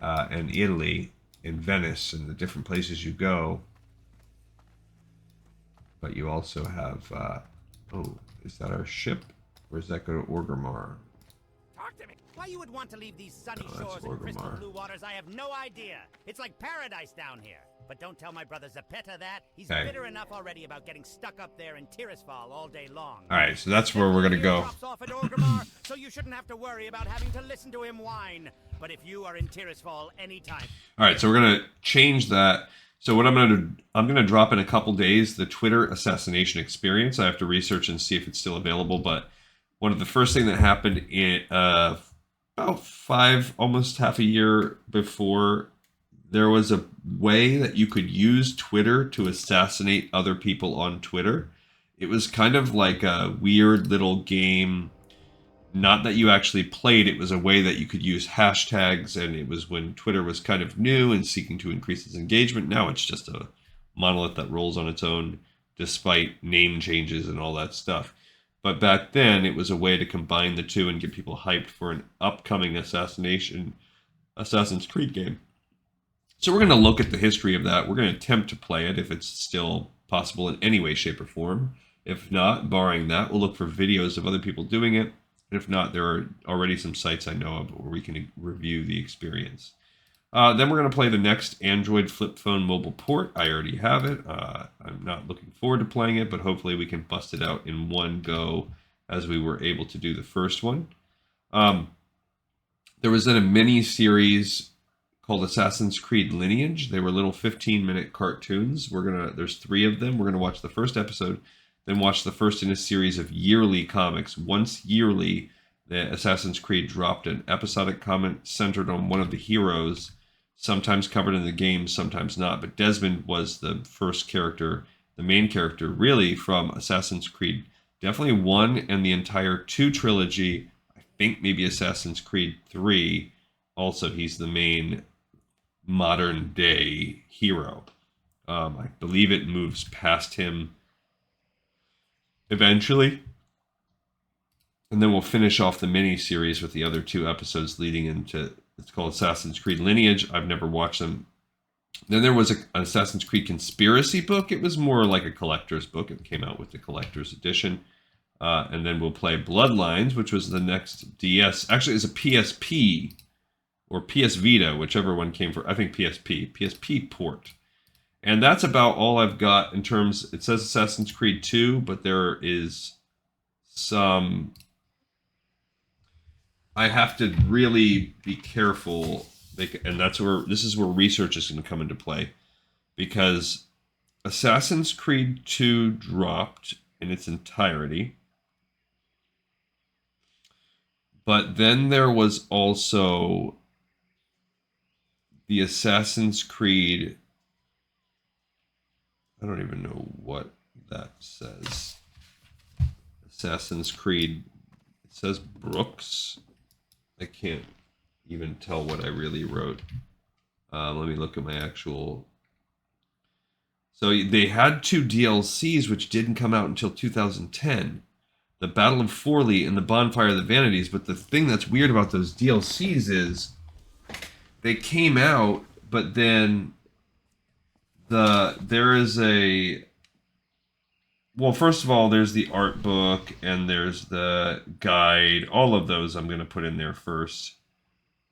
and Italy, in Venice, and the different places you go. But you also have, oh, is that our ship? Or does that go to Orgrimmar? Talk to me. Why you would want to leave these sunny Oh, that's shores and crystal Orgrimmar. blue waters, I have no idea. It's like paradise down here. But don't tell my brother Zapeta that. He's Okay. bitter enough already about getting stuck up there in Tirisfal all day long. Alright, so that's where we're going to go. Drops off at Orgrimmar, so you shouldn't have to worry about having to listen to him whine. But if you are in Tirisfal anytime... Alright, so we're going to change that. So what I'm going to drop in a couple days the Twitter assassination experience. I have to research and see if it's still available, but one of the first thing that happened in about almost half a year before, there was a way that you could use Twitter to assassinate other people on Twitter. It was kind of like a weird little game. Not that you actually played, it was a way that you could use hashtags, and it was when Twitter was kind of new and seeking to increase its engagement. Now it's just a monolith that rolls on its own, despite name changes and all that stuff. But back then, it was a way to combine the two and get people hyped for an upcoming Assassin's Creed game. So we're going to look at the history of that. We're going to attempt to play it if it's still possible in any way, shape, or form. If not, barring that, we'll look for videos of other people doing it. And if not, there are already some sites I know of where we can review the experience. Then we're going to play the next Android flip phone mobile port. I already have it. I'm not looking forward to playing it, but hopefully we can bust it out in one go as we were able to do the first one. There was then a mini-series called Assassin's Creed Lineage. They were little 15-minute cartoons. There's 3 of them. We're going to watch the first episode, then watch the first in a series of yearly comics. Once yearly, the Assassin's Creed dropped an episodic comment centered on one of the heroes, sometimes covered in the game, sometimes not. But Desmond was the first character, the main character, really, from Assassin's Creed. Definitely 1 and the entire 2 trilogy. I think maybe Assassin's Creed 3. Also, he's the main modern day hero. I believe it moves past him eventually. And then we'll finish off the mini-series with the other 2 episodes leading into, it's called Assassin's Creed Lineage. I've never watched them. Then there was an Assassin's Creed Conspiracy book. It was more like a collector's book. It came out with the collector's edition. And then we'll play Bloodlines, which was the next DS. Actually, it's a PSP or PS Vita, whichever one came for, I think PSP port. And that's about all I've got in terms, it says Assassin's Creed 2, but there is some, I have to really be careful, and this is where research is going to come into play, because Assassin's Creed 2 dropped in its entirety, but then there was also the Assassin's Creed, I don't even know what that says. Assassin's Creed, it says Brooks. I can't even tell what I really wrote. Let me look at my actual. So they had 2 DLCs which didn't come out until 2010. The Battle of Forlì and the Bonfire of the Vanities. But the thing that's weird about those DLCs is they came out, but then there is a, well, first of all, there's the art book and there's the guide. All of those I'm going to put in there first.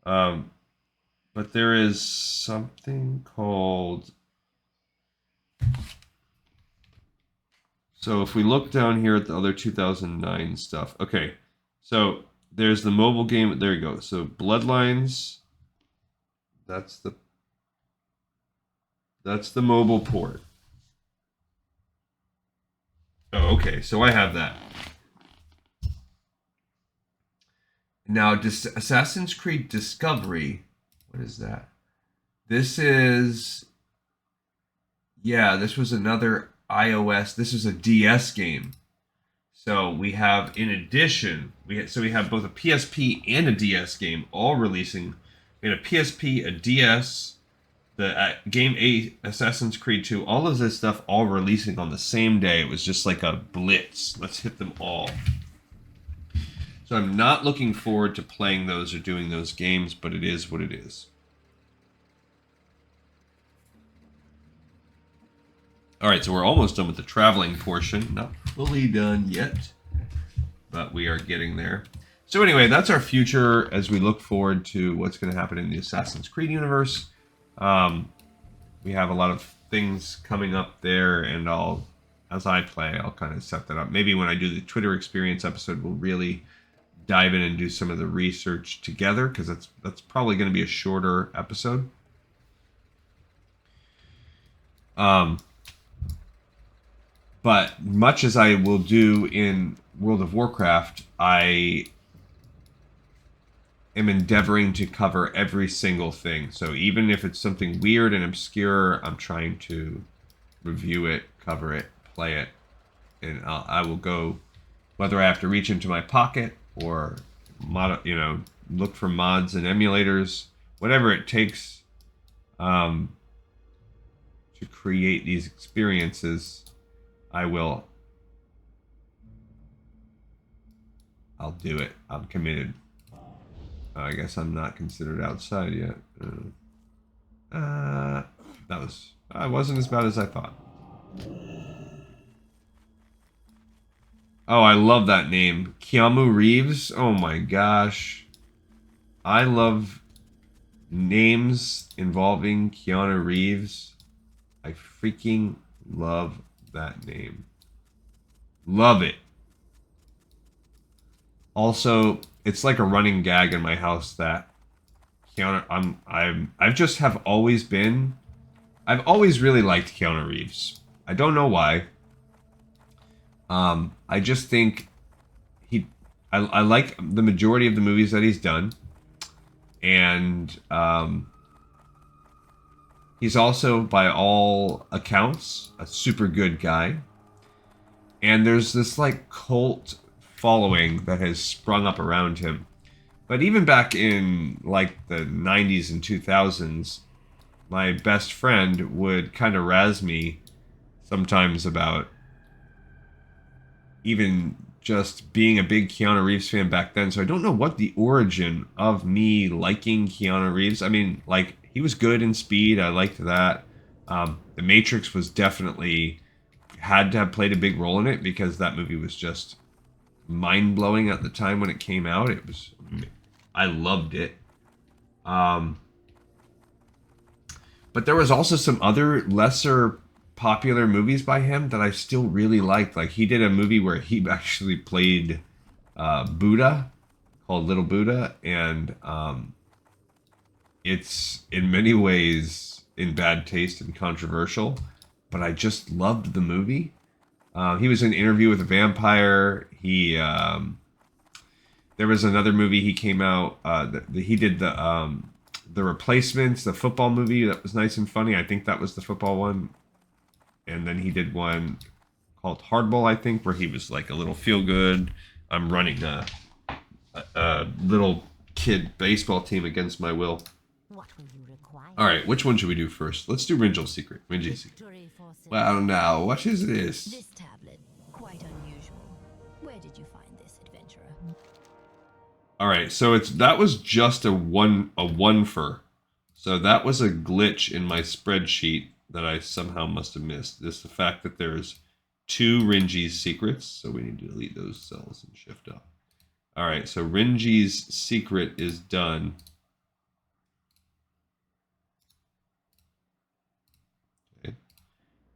But there is something called, so if we look down here at the other 2009 stuff. Okay, so there's the mobile game. There you go. So Bloodlines, that's the That's the mobile port. Oh, okay. So I have that. Now, Assassin's Creed Discovery. What is that? This is... Yeah, this was another iOS. This is a DS game. So we have, in addition, we have both a PSP and a DS game all releasing. We had a PSP, a DS, the Game 8, Assassin's Creed 2, all of this stuff all releasing on the same day. It was just like a blitz. Let's hit them all. So I'm not looking forward to playing those or doing those games, but it is what it is. All right, so we're almost done with the traveling portion. Not fully done yet, but we are getting there. So anyway, that's our future as we look forward to what's going to happen in the Assassin's Creed universe. We have a lot of things coming up there, and as I play, I'll kind of set that up. Maybe when I do the Twitter experience episode, we'll really dive in and do some of the research together, because that's probably going to be a shorter episode. But much as I will do in World of Warcraft, I am endeavoring to cover every single thing. So even if it's something weird and obscure, I'm trying to review it, cover it, play it. And I will go, whether I have to reach into my pocket or look for mods and emulators, whatever it takes to create these experiences, I'll do it. I'm committed. I guess I'm not considered outside yet. I wasn't as bad as I thought. Oh, I love that name. Keanu Reeves. Oh my gosh. I love names involving Keanu Reeves. I freaking love that name. Love it. Also, it's like a running gag in my house that Keanu, I've always really liked Keanu Reeves. I don't know why. I just think I like the majority of the movies that he's done. And he's also, by all accounts, a super good guy. And there's this like cult following that has sprung up around him. But even back in like the 90s and 2000s, my best friend would kind of razz me sometimes about even just being a big Keanu Reeves fan back then. So I don't know what the origin of me liking Keanu Reeves. I mean, like, he was good in Speed. I liked that. The Matrix was definitely had to have played a big role in it, because that movie was just mind-blowing at the time when it came out. I loved it. But there was also some other lesser popular movies by him that I still really liked. Like, he did a movie where he actually played Buddha, called Little Buddha, and it's in many ways in bad taste and controversial, but I just loved the movie. He was in Interview with a Vampire. There was another movie he came out. He did the Replacements, the football movie that was nice and funny. I think that was the football one. And then he did one called Hardball, I think, where he was like a little feel good. I'm running a little kid baseball team against my will. What will you require? All right, which one should we do first? Let's do Rin'ji's Secret. Rin'ji's Secret. Well, now, what is this? This tablet, quite unusual. Where did you find this, adventurer? All right, so that was just a one for. So that was a glitch in my spreadsheet that I somehow must have missed. This the fact that there's 2 Rin'ji's Secrets, so we need to delete those cells and shift up. All right, so Rin'ji's Secret is done. Okay.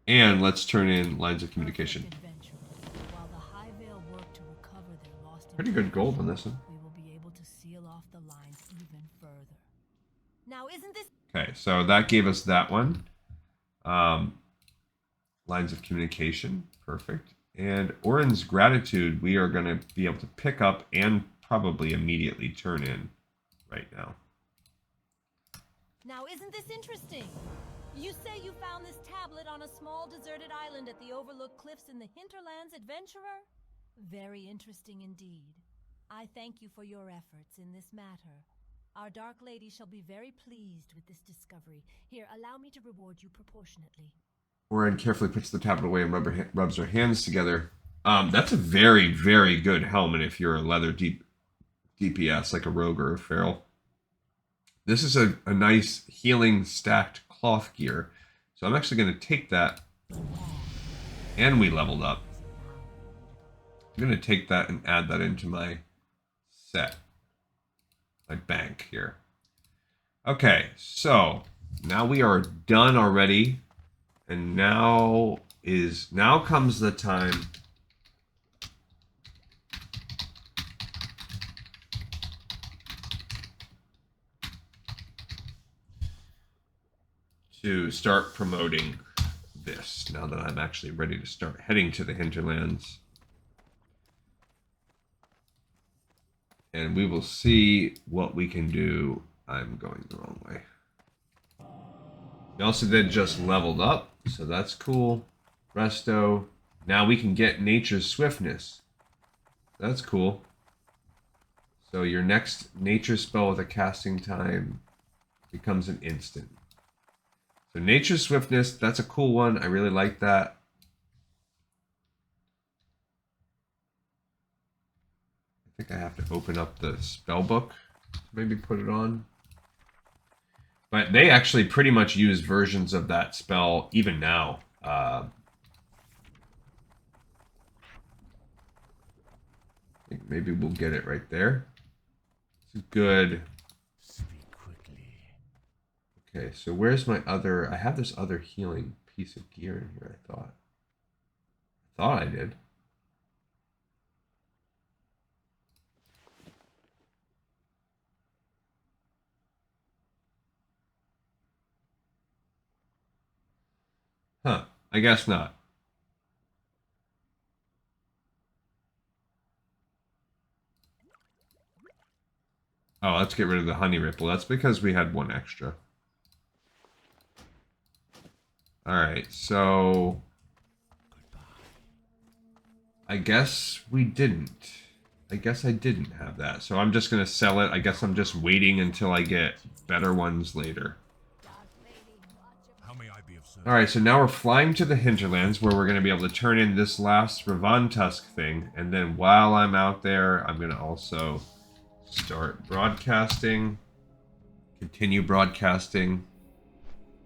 And let's turn in lines of communication. Pretty good gold on this one. We will be able to seal off the lines even further. Now, isn't this... Okay, so that gave us that one. Lines of communication. Perfect. And Oran's gratitude, we are going to be able to pick up and probably immediately turn in right now. Now, isn't this interesting? You say you found this tablet on a small deserted island at the overlooked cliffs in the Hinterlands, adventurer? Very interesting indeed. I thank you for your efforts in this matter. Our Dark Lady shall be very pleased with this discovery. Here, allow me to reward you proportionately. Oran carefully puts the tablet away and rubs her hands together. That's a very, very good helmet if you're a leather DPS, like a rogue or a feral. This is a nice healing stacked cloth gear. So I'm actually going to take that. And we leveled up. I'm going to take that and add that into my set. My bank here. Okay, so now we are done already. And now comes the time to start promoting this, now that I'm actually ready to start heading to the Hinterlands. And we will see what we can do. I'm going the wrong way. We also then just leveled up, so that's cool. Resto. Now we can get Nature's Swiftness. That's cool. So your next nature spell with a casting time becomes an instant. So Nature's Swiftness, that's a cool one. I really like that. I think I have to open up the spell book to maybe put it on. But they actually pretty much use versions of that spell even now. I think maybe we'll get it right there. It's good. Speak quickly. Okay, so where's my other... I have this other healing piece of gear in here, I thought. I thought I did. Huh, I guess not. Oh, let's get rid of the honey ripple. That's because we had one extra. Alright, so... I guess we didn't. I guess I didn't have that. So I'm just going to sell it. I guess I'm just waiting until I get better ones later. Alright, so now we're flying to the Hinterlands where we're going to be able to turn in this last Ravan Tusk thing. And then while I'm out there, I'm going to also start broadcasting. Continue broadcasting.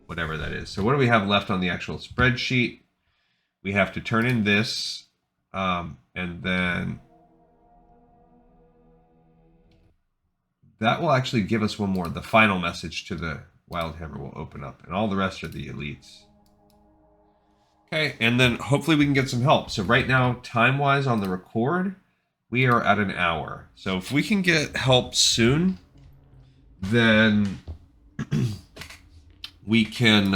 Whatever that is. So what do we have left on the actual spreadsheet? We have to turn in this. And then... that will actually give us one more. The final message to the Wildhammer will open up. And all the rest are the elites. Okay, and then hopefully we can get some help. So right now, time-wise on the record, we are at an hour. So if we can get help soon, then we can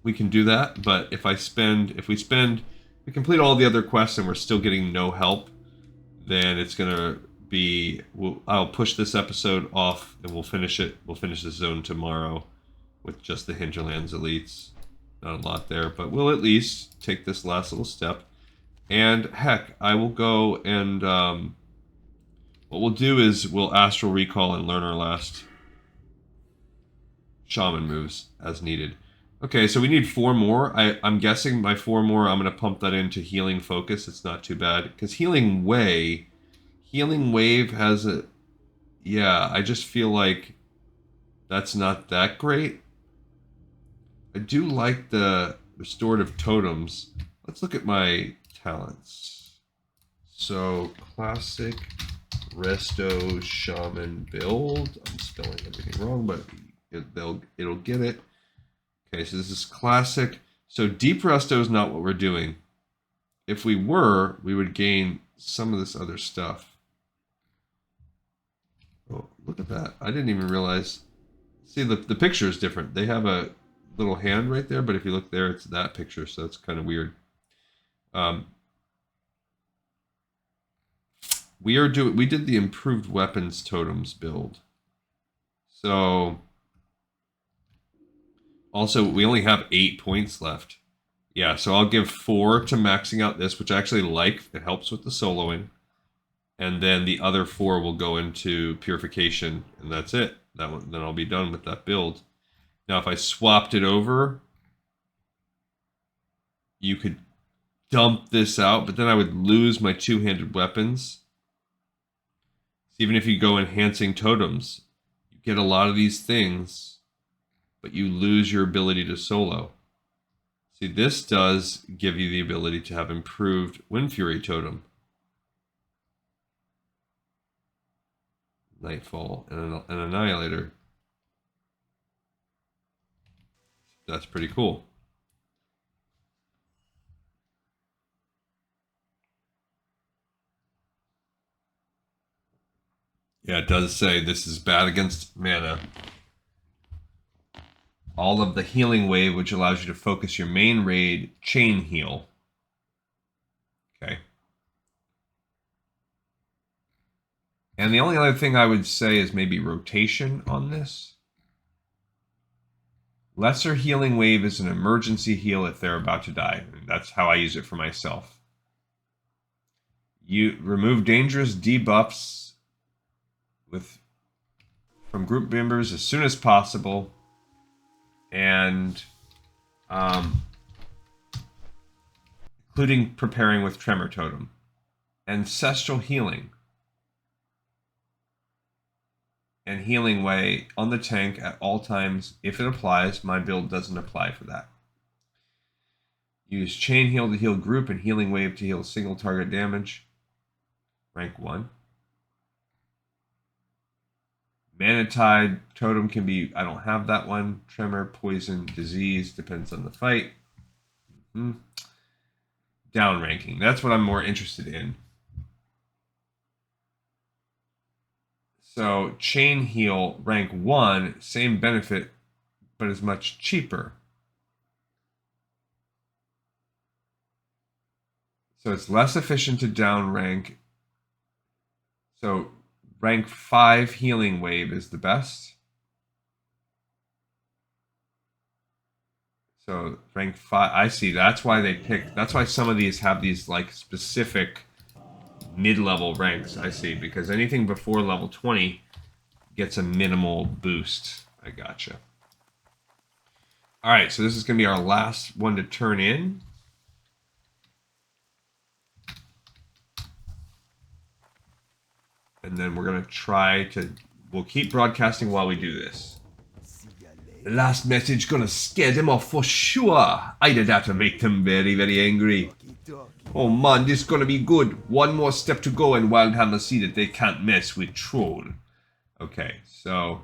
do that. But if we complete all the other quests and we're still getting no help, then it's gonna be. I'll push this episode off and we'll finish it. We'll finish the zone tomorrow with just the Hinterlands elites. Not a lot there, but we'll at least take this last little step. And heck, I will go and what we'll do is we'll astral recall and learn our last shaman moves as needed. Okay, so we need 4 more. I'm guessing by 4 more, I'm going to pump that into healing focus. It's not too bad because healing wave has a... yeah, I just feel like that's not that great. I do like the restorative totems. Let's look at my talents. So, classic resto shaman build. I'm spelling everything wrong, but it'll get it. Okay, so this is classic. So deep resto is not what we're doing. If we were, we would gain some of this other stuff. Oh, look at that. I didn't even realize. See, the picture is different. They have a little hand right there, but if you look there, it's that picture, so it's kind of weird. We did the improved weapons totems build. So also we only have 8 points left. Yeah, so I'll give 4 to maxing out this, which I actually like. It helps with the soloing. And then the other 4 will go into purification, and that's it. That one, then I'll be done with that build. Now, if I swapped it over, you could dump this out, but then I would lose my two-handed weapons. So even if you go enhancing totems, you get a lot of these things, but you lose your ability to solo. See, this does give you the ability to have improved Wind Fury totem. Nightfall and an Annihilator. That's pretty cool. Yeah, it does say this is bad against mana. All of the healing wave, which allows you to focus your main raid, chain heal. Okay. And the only other thing I would say is maybe rotation on this. Lesser healing wave is an emergency heal if they're about to die. That's how I use it for myself. You remove dangerous debuffs from group members as soon as possible. And including preparing with Tremor Totem. Ancestral Healing. And Healing Way on the tank at all times. If it applies, my build doesn't apply for that. Use Chain Heal to heal group and Healing Wave to heal single target damage. Rank 1. Mana Tide Totem can be, I don't have that one. Tremor, Poison, Disease, depends on the fight. Down ranking, that's what I'm more interested in. So Chain Heal, rank 1, same benefit, but is much cheaper. So it's less efficient to down rank. So rank 5 Healing Wave is the best. So rank 5, I see. That's why they pick. That's why some of these have these like specific mid-level ranks. I see, because anything before level 20 gets a minimal boost. I gotcha. All right, so this is going to be our last one to turn in. And then we're going to try to... We'll keep broadcasting while we do this. The last message gonna scare them off for sure. I'd have to make them very, very angry. Oh man, this is gonna be good. One more step to go and Wildhammer see that they can't mess with Troll. Okay, so...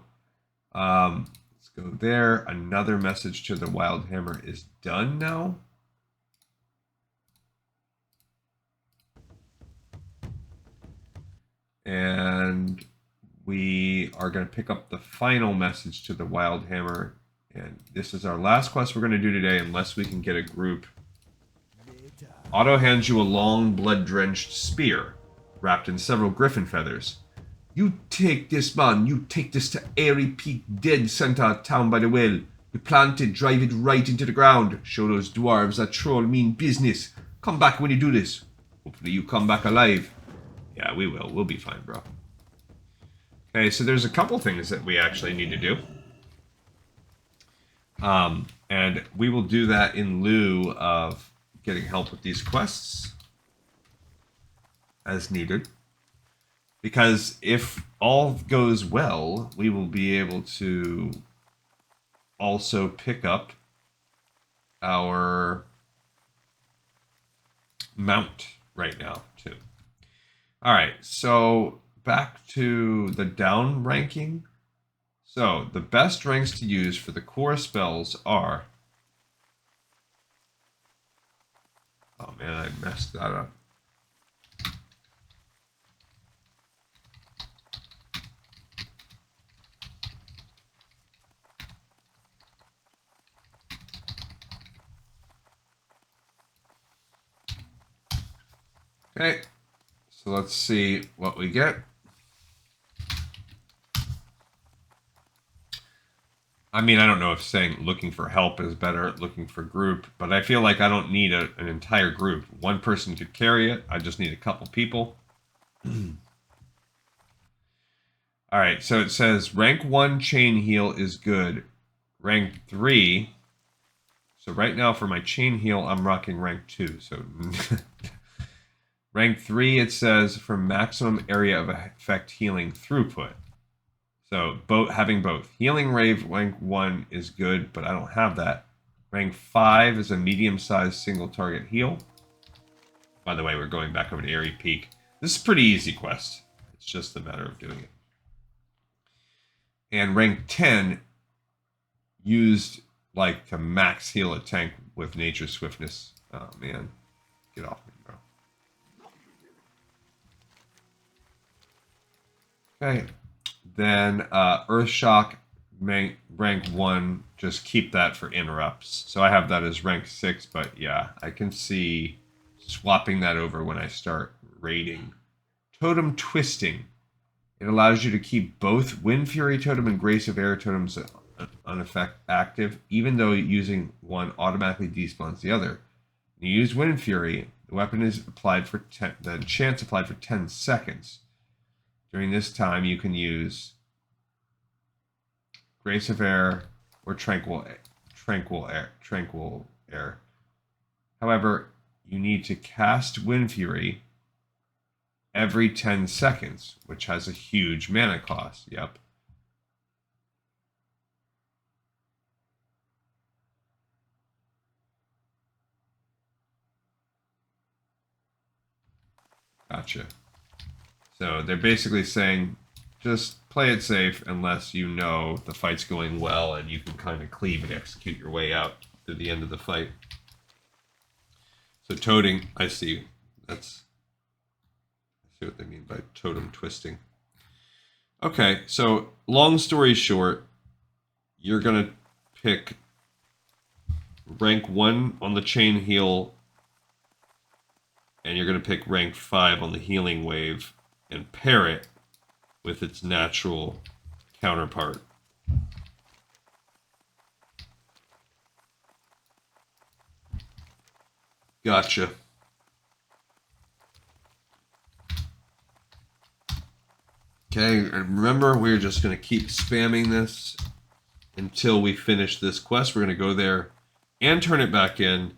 let's go there. Another message to the Wildhammer is done now. And we are going to pick up the final message to the Wildhammer. And this is our last quest we're going to do today, unless we can get a group. Otto hands you a long, blood-drenched spear, wrapped in several griffin feathers. You take this, man. You take this to Airy Peak Dead Center town by the well. You plant it, drive it right into the ground. Show those dwarves that Troll mean business. Come back when you do this. Hopefully you come back alive. Yeah, we will. We'll be fine, bro. Okay, so there's a couple things that we actually need to do. And we will do that in lieu of getting help with these quests as needed. Because if all goes well, we will be able to also pick up our mount right now, too. All right, so back to the down ranking. So the best ranks to use for the core spells are... Oh man, I messed that up. Okay, so let's see what we get. I mean, I don't know if saying looking for help is better, looking for group, but I feel like I don't need an entire group. One person could carry it. I just need a couple people. All right, so it says rank 1 chain heal is good. Rank 3. So right now for my chain heal, I'm rocking rank 2. So rank 3, it says for maximum area of effect healing throughput. So having both. Healing Rave rank 1 is good, but I don't have that. Rank 5 is a medium-sized single target heal. By the way, we're going back over to Airy Peak. This is a pretty easy quest. It's just a matter of doing it. And rank 10 used like to max heal a tank with nature swiftness. Oh man, get off me, bro. Okay. Then Earth Shock rank 1, just keep that for interrupts. So I have that as rank 6, but yeah, I can see swapping that over when I start raiding. Totem Twisting. It allows you to keep both Wind Fury Totem and Grace of Air Totems active, even though using one automatically despawns the other. When you use Wind Fury, the weapon is applied for the chance applied for 10 seconds. During this time, you can use Grace of Air or Tranquil Air. However, you need to cast Wind Fury every 10 seconds, which has a huge mana cost. Yep. Gotcha. So they're basically saying, just play it safe unless you know the fight's going well and you can kind of cleave and execute your way out to the end of the fight. So toting, I see what they mean by totem twisting. Okay, so long story short, you're going to pick rank 1 on the chain heal, and you're going to pick rank 5 on the healing wave and pair it with its natural counterpart. Gotcha. Okay, and remember, we're just going to keep spamming this until we finish this quest. We're going to go there and turn it back in.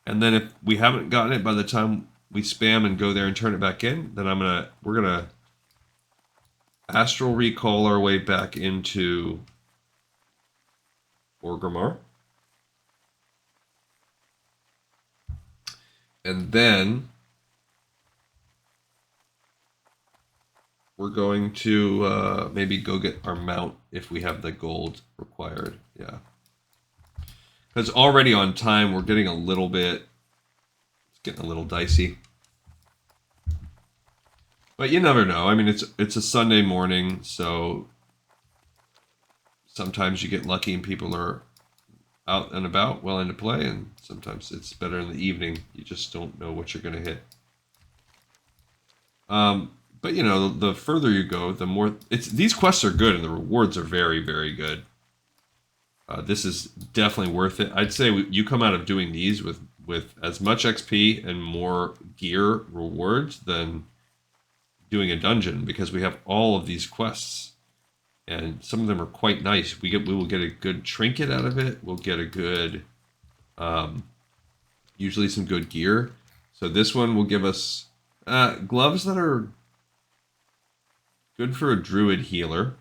And then if we haven't gotten it by the time we spam and go there and turn it back in, then we're going to astral recall our way back into Orgrimmar. And then we're going to maybe go get our mount if we have the gold required. Yeah. Because already on time, we're getting a little bit, it's getting a little dicey. But you never know. I mean, it's a Sunday morning, so sometimes you get lucky and people are out and about, well into play, and sometimes it's better in the evening. You just don't know what you're going to hit. But you know, the further you go, the more these quests are good and the rewards are very, very good. This is definitely worth it. I'd say you come out of doing these with as much XP and more gear rewards than doing a dungeon, because we have all of these quests and some of them are quite nice. We will get a good trinket out of it. We'll get a good, usually some good gear. So this one will give us gloves that are good for a druid healer.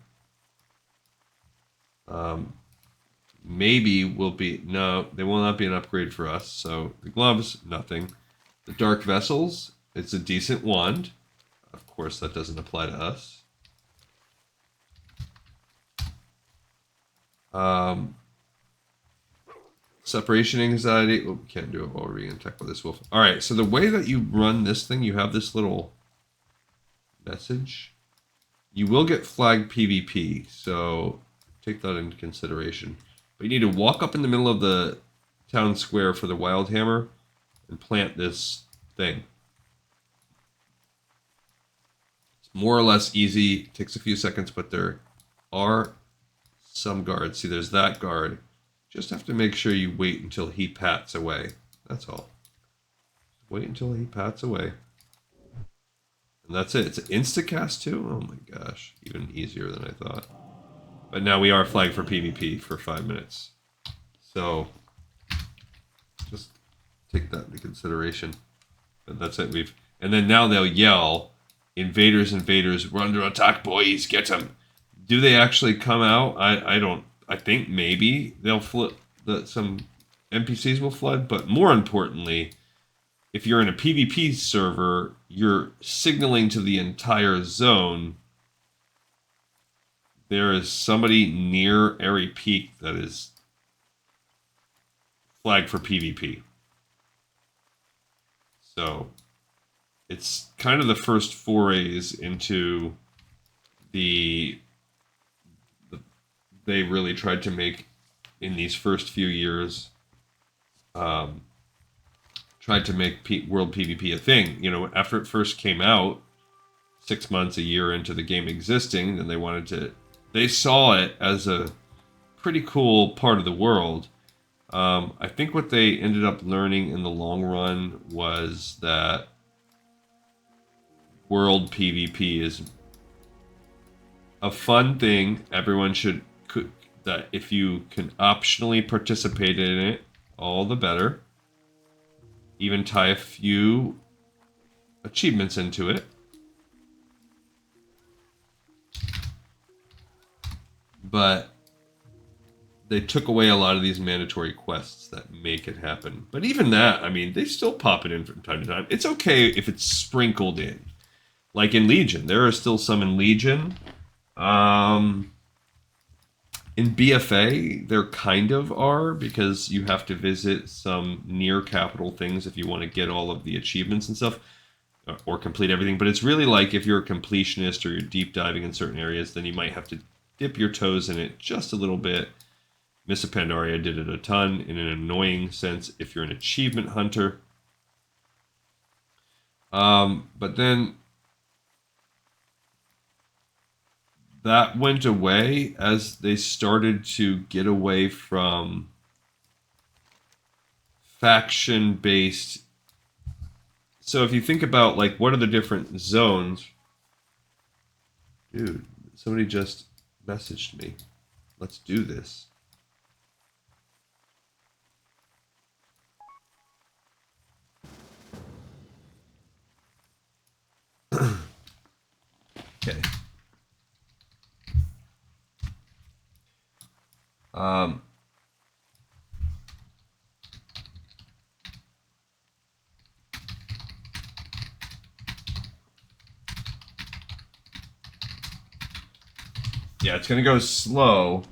Maybe they will not be an upgrade for us. So the gloves, nothing. The dark vessels, it's a decent wand. Of course, that doesn't apply to us. Separation anxiety. Oh, can't do it while we're being attacked by this wolf. All right, so the way that you run this thing, you have this little message. You will get flagged PvP, so take that into consideration. But you need to walk up in the middle of the town square for the Wildhammer and plant this thing. It's more or less easy. Takes a few seconds, but there are some guards. See, there's that guard. Just have to make sure you wait until he pats away. That's all. Wait until he pats away. And that's it. It's an insta-cast too? Oh my gosh. Even easier than I thought. But now we are flagged for PvP for 5 minutes. So, just take that into consideration. And that's it. And then now they'll yell, invaders, invaders, we're under attack, boys, get them. Do they actually come out? I think maybe they'll some NPCs will flood, but more importantly, if you're in a PvP server, you're signaling to the entire zone there is somebody near Airy Peak that is flagged for PvP. So it's kind of the first forays into they really tried to make in these first few years, tried to make world PvP a thing. You know, after it first came out, 6 months, a year into the game existing, then they saw it as a pretty cool part of the world. I think what they ended up learning in the long run was that world PvP is a fun thing. Everyone that if you can optionally participate in it, all the better. Even tie a few achievements into it. But they took away a lot of these mandatory quests that make it happen. But even that, I mean, they still pop it in from time to time. It's okay if it's sprinkled in. Like in Legion. There are still some in Legion. In BFA, there kind of are, because you have to visit some near capital things if you want to get all of the achievements and stuff, or complete everything. But it's really like if you're a completionist or you're deep diving in certain areas, then you might have to dip your toes in it just a little bit. Miss a Pandaria did it a ton in an annoying sense if you're an achievement hunter. But then that went away as they started to get away from faction-based. So if you think about, like, what are the different zones? Dude, somebody just messaged me. Let's do this. Okay. Yeah, it's going to go slow.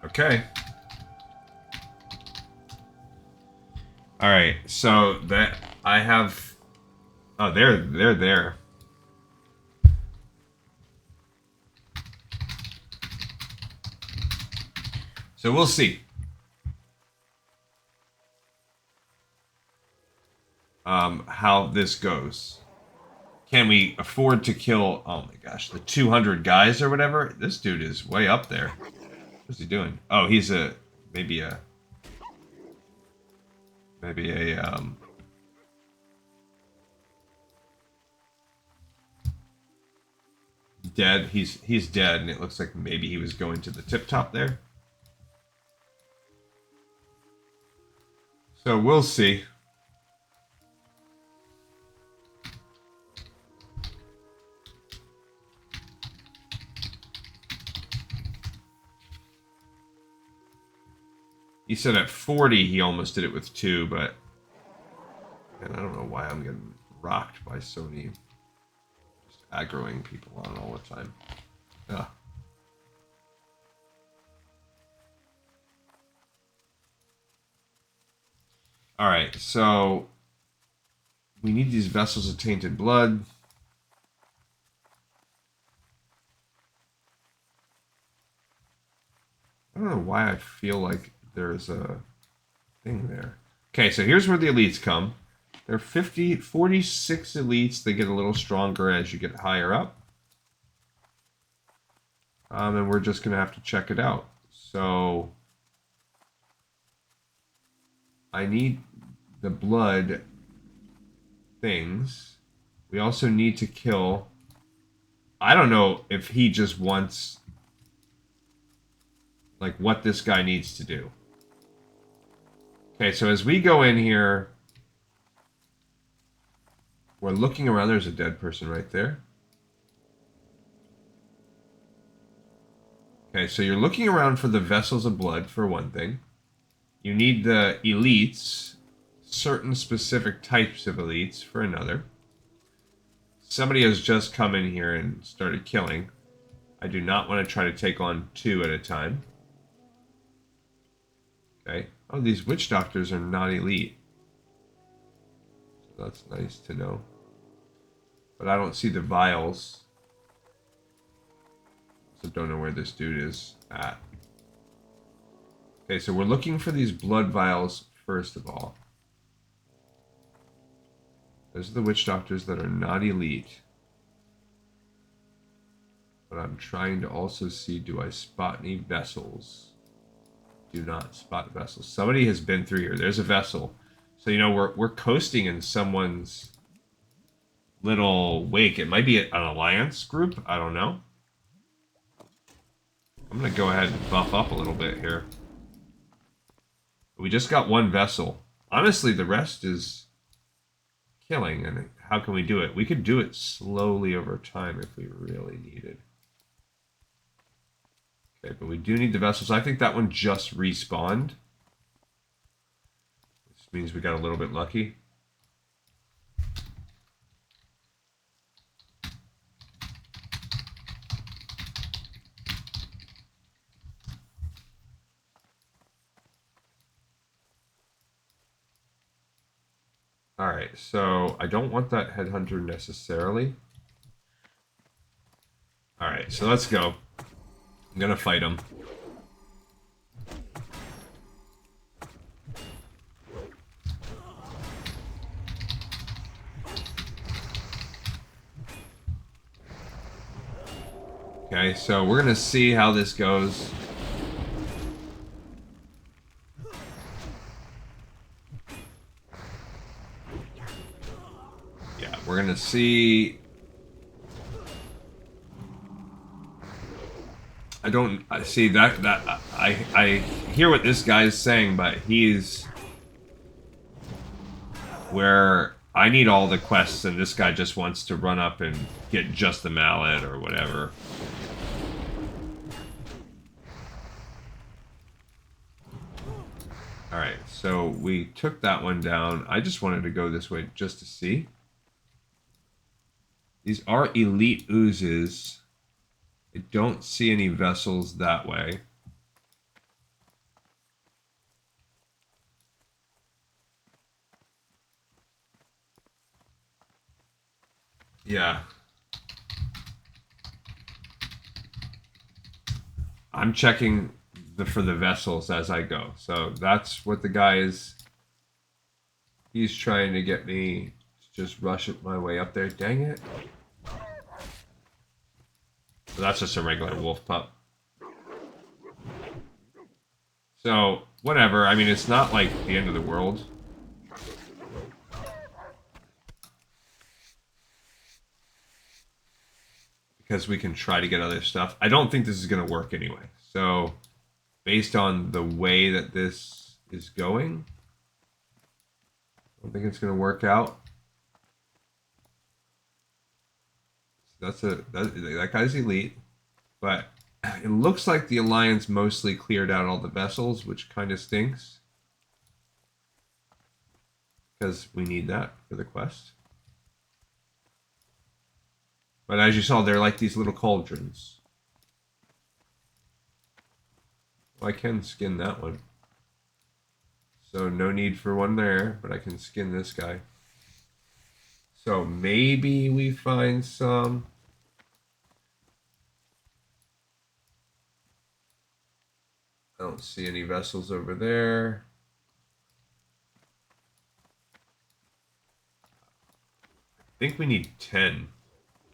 Okay. All right. So that I have. Oh, they're there. So we'll see. How this goes. Can we afford to kill, oh my gosh, the 200 guys or whatever? This dude is way up there. What's he doing? Oh, he's maybe a dead. He's dead, and it looks like maybe he was going to the tip top there. So we'll see. He said at 40 he almost did it with 2, but man, I don't know why I'm getting rocked by Sony just aggroing people on all the time. Ugh. Alright, so we need these vessels of tainted blood. I don't know why I feel like there's a thing there. Okay, so here's where the elites come. There are 46 elites. They get a little stronger as you get higher up. And we're just going to have to check it out. So I need the blood things. We also need to kill... I don't know if he just wants... like what this guy needs to do. Okay, so as we go in here, we're looking around. There's a dead person right there. Okay, so you're looking around for the vessels of blood, for one thing. You need the elites, certain specific types of elites, for another. Somebody has just come in here and started killing. I do not want to try to take on 2 at a time. Okay. Oh, these witch doctors are not elite. So that's nice to know. But I don't see the vials. So don't know where this dude is at. Okay, so we're looking for these blood vials first of all. Those are the witch doctors that are not elite. But I'm trying to also see, do I spot any vessels? Do not spot vessels. Somebody has been through here. There's a vessel. So, you know, we're coasting in someone's little wake. It might be an alliance group. I don't know. I'm going to go ahead and buff up a little bit here. We just got 1 vessel. Honestly, the rest is killing. And how can we do it? We could do it slowly over time if we really needed. Okay, but we do need the vessels. I think that one just respawned. Which means we got a little bit lucky. Alright, so I don't want that headhunter necessarily. Alright, so let's go. I'm gonna fight him. Okay, so we're gonna see how this goes. Yeah, we're gonna see. I don't see that I hear what this guy is saying, but he's where I need all the quests and this guy just wants to run up and get just the mallet or whatever. Alright, so we took that one down. I just wanted to go this way just to see. These are elite oozes. I don't see any vessels that way. Yeah. I'm checking for the vessels as I go. So that's what the guy is. He's trying to get me to just rush my way up there. Dang it. So that's just a regular wolf pup. So, whatever. I mean, it's not like the end of the world. Because we can try to get other stuff. I don't think this is going to work anyway. So, based on the way that this is going, I don't think it's going to work out. That guy's elite, but it looks like the Alliance mostly cleared out all the vessels, which kind of stinks. Because we need that for the quest. But as you saw, they're like these little cauldrons. Well, I can skin that one. So no need for one there, but I can skin this guy. So maybe we find some. I don't see any vessels over there. I think we need 10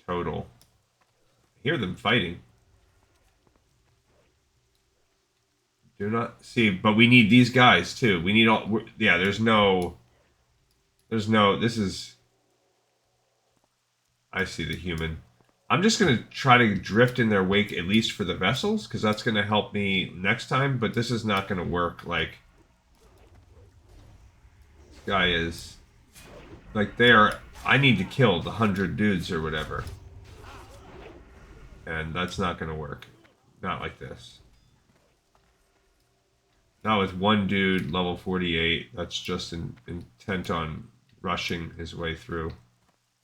total. I hear them fighting. Do not see, but we need these guys too. We need all. Yeah, there's no. This is. I see the human. I'm just going to try to drift in their wake, at least for the vessels, because that's going to help me next time, but this is not going to work. Like, this guy is, like, I need to kill the 100 dudes or whatever. And that's not going to work. Not like this. Not with one dude, level 48, that's just intent on rushing his way through.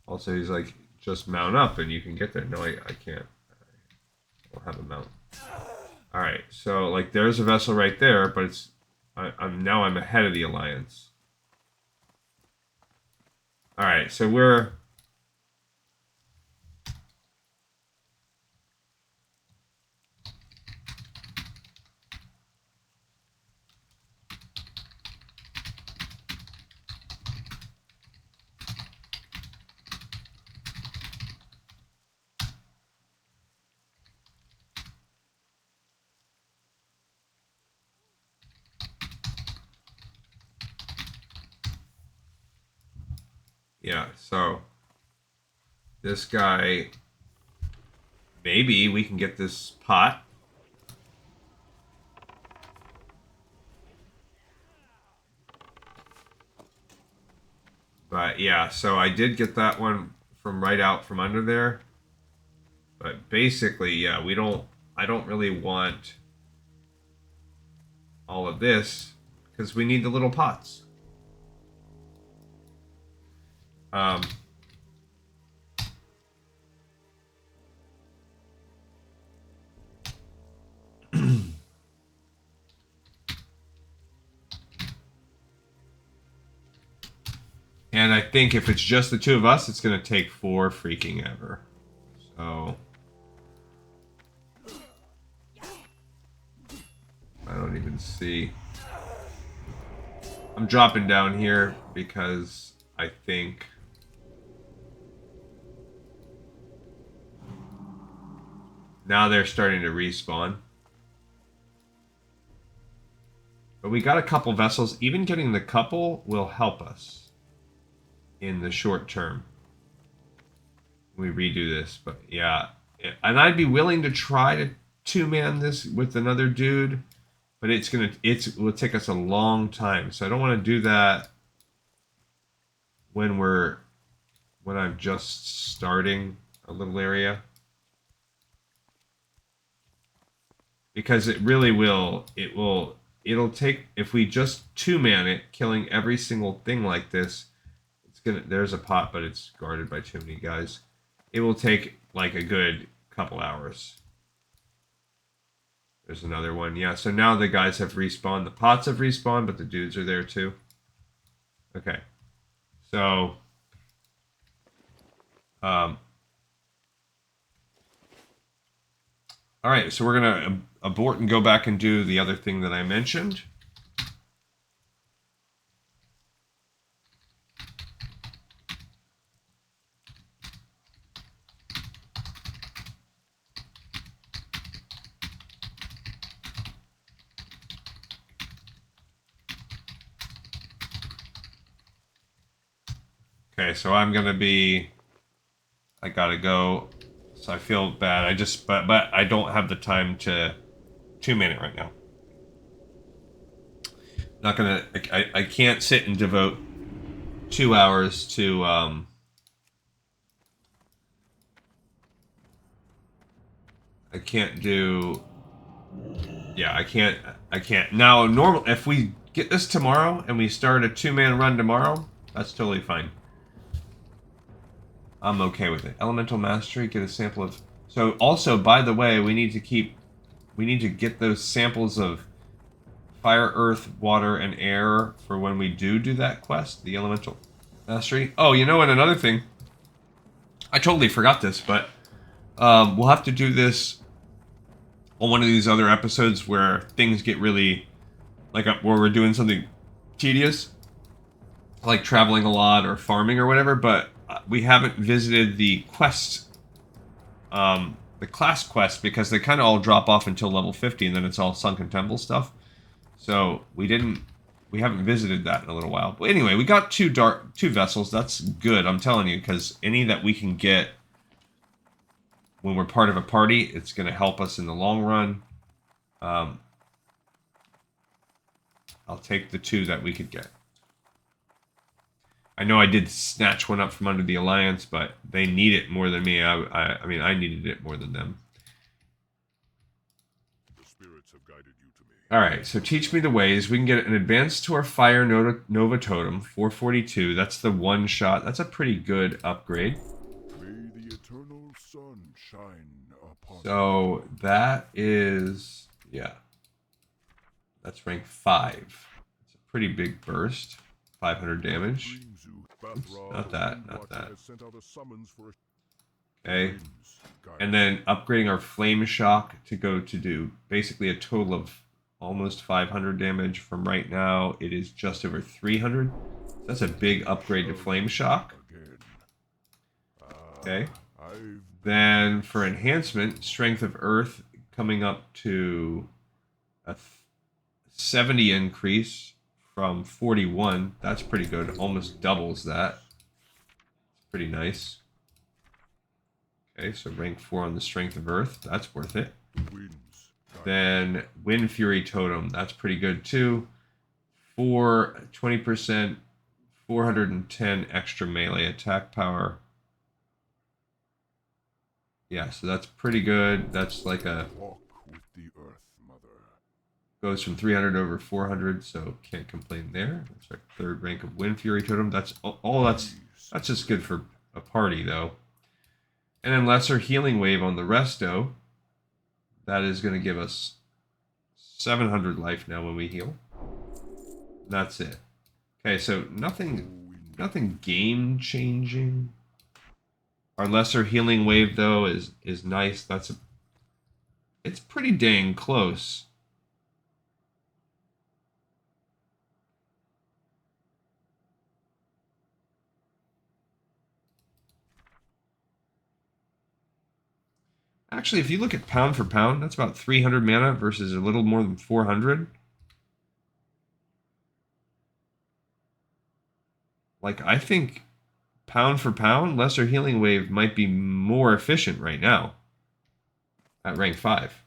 Also, he's like, just mount up and you can get there. No, I can't. I don't have a mount. Alright, so like there's a vessel right there, but it's I'm ahead of the alliance. Alright, so we're yeah, so this guy, maybe we can get this pot. But yeah, so I did get that one from right out from under there. But basically, yeah, I don't really want all of this because we need the little pots. And I think if it's just the two of us, it's going to take 4 freaking ever. So I don't even see. I'm dropping down here because I think now they're starting to respawn. But we got a couple vessels. Even getting the couple will help us in the short term. We redo this, but yeah. And I'd be willing to try to two-man this with another dude, but it will take us a long time. So I don't want to do that when I'm just starting a little area. Because it really will, it'll take, if we just two-man it, killing every single thing like this, there's a pot, but it's guarded by too many guys. It will take like a good couple hours. There's another one. Yeah, so now the guys have respawned. The pots have respawned, but the dudes are there too. Okay. So alright, so we're gonna abort and go back and do the other thing that I mentioned. Okay, so I'm gonna be. I gotta go. So I feel bad. But I don't have the time to two-man it right now. Not gonna. I can't sit and devote 2 hours to. I can't do. Yeah, I can't. Now, normal. If we get this tomorrow and we start a two-man run tomorrow, that's totally fine. I'm okay with it. Elemental Mastery, get a sample of... So, also, by the way, we need to get those samples of fire, earth, water, and air for when we do that quest, the elemental mastery. Oh, you know what? Another thing. I totally forgot this, but we'll have to do this on one of these other episodes where things get really, like where we're doing something tedious, like traveling a lot or farming or whatever, but we haven't visited the quest, the class quest, because they kind of all drop off until level 50, and then it's all Sunken Temple stuff. So we haven't visited that in a little while. But anyway, we got two vessels. That's good, I'm telling you, because any that we can get when we're part of a party, it's going to help us in the long run. I'll take the 2 that we could get. I know I did snatch one up from under the Alliance, but they need it more than me. I mean, I needed it more than them. The spirits have guided you to me. Alright, so teach me the ways. We can get an advance to our Fire Nova Totem, 442. That's the one shot. That's a pretty good upgrade. May the eternal sun shine upon you. So that is, yeah. That's rank 5. It's a pretty big burst. 500 damage. Oops, not that, not that. Okay. And then upgrading our Flame Shock to go to do basically a total of almost 500 damage. From right now, it is just over 300. That's a big upgrade to Flame Shock. Okay. Then for enhancement, Strength of Earth coming up to a 70 increase from 41. That's pretty good. Almost doubles that. Pretty nice. Okay, so rank 4 on the Strength of Earth. That's worth it. Then Wind Fury Totem. That's pretty good too. 20%, 410 extra melee attack power. Yeah, so that's pretty good. That's like a... Goes from 300 over 400, so can't complain there. That's our 3rd rank of Wind Fury Totem. That's all. That's just good for a party, though. And then Lesser Healing Wave on the Resto. That is going to give us 700 life now when we heal. That's it. Okay, so nothing game changing. Our Lesser Healing Wave, though, is nice. It's pretty dang close. Actually, if you look at pound for pound, that's about 300 mana versus a little more than 400. Like, I think pound for pound, Lesser Healing Wave might be more efficient right now at rank 5.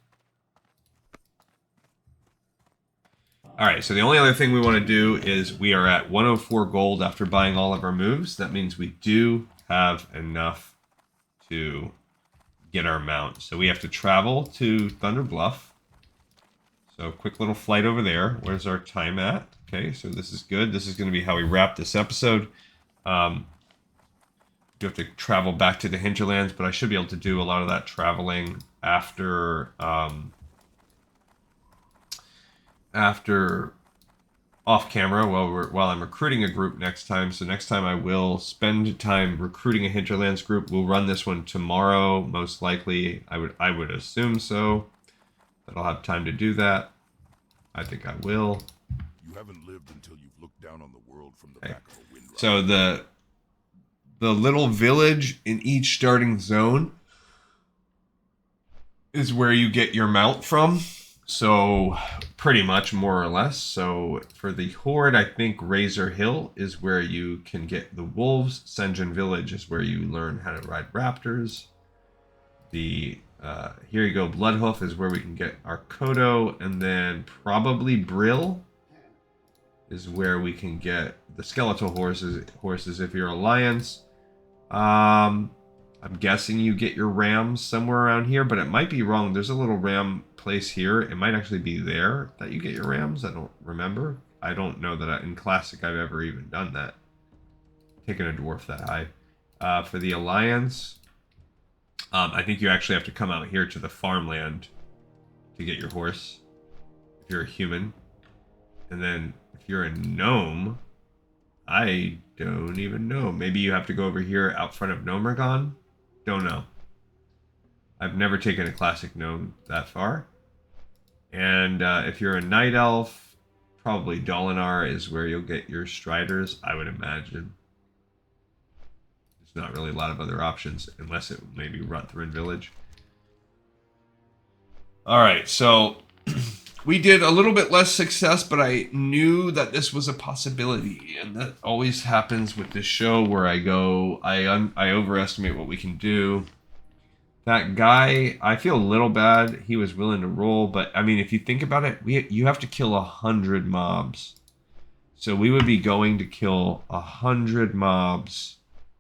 Alright, so the only other thing we want to do is we are at 104 gold after buying all of our moves. That means we do have enough to get our mount. So we have to travel to Thunder Bluff. So quick little flight over there. Where's our time at? Okay, so this is good. This is going to be how we wrap this episode. You have to travel back to the Hinterlands, but I should be able to do a lot of that traveling after off camera while I'm recruiting a group next time. So next time I will spend time recruiting a Hinterlands group. We'll run this one tomorrow, most likely. I would assume so. That I'll have time to do that. I think I will. You haven't lived until you've looked down on the world from the back of a wind. So the little village in each starting zone is where you get your mount from. So pretty much, more or less. So for the Horde, I think Razor Hill is where you can get the wolves. Sen'jin Village is where you learn how to ride raptors. The here you go, Bloodhoof is where we can get our Kodo, and then probably Brill is where we can get the skeletal horses if you're Alliance. I'm guessing you get your rams somewhere around here, but it might be wrong. There's a little ram place here. It might actually be there that you get your rams. I don't remember. I don't know that in Classic I've ever even done that. Taking a dwarf that high. For the Alliance, I think you actually have to come out here to the farmland to get your horse if you're a human. And then if you're a gnome, I don't even know. Maybe you have to go over here out front of Gnomergon? Don't know. I've never taken a classic gnome that far. And if you're a night elf, probably Dolinar is where you'll get your Striders, I would imagine. There's not really a lot of other options, unless it maybe Ruthven Village. Alright, so we did a little bit less success, but I knew that this was a possibility. And that always happens with this show where I overestimate what we can do. That guy, I feel a little bad. He was willing to roll, but I mean, if you think about it, you have to kill 100 mobs. So we would be going to kill 100 mobs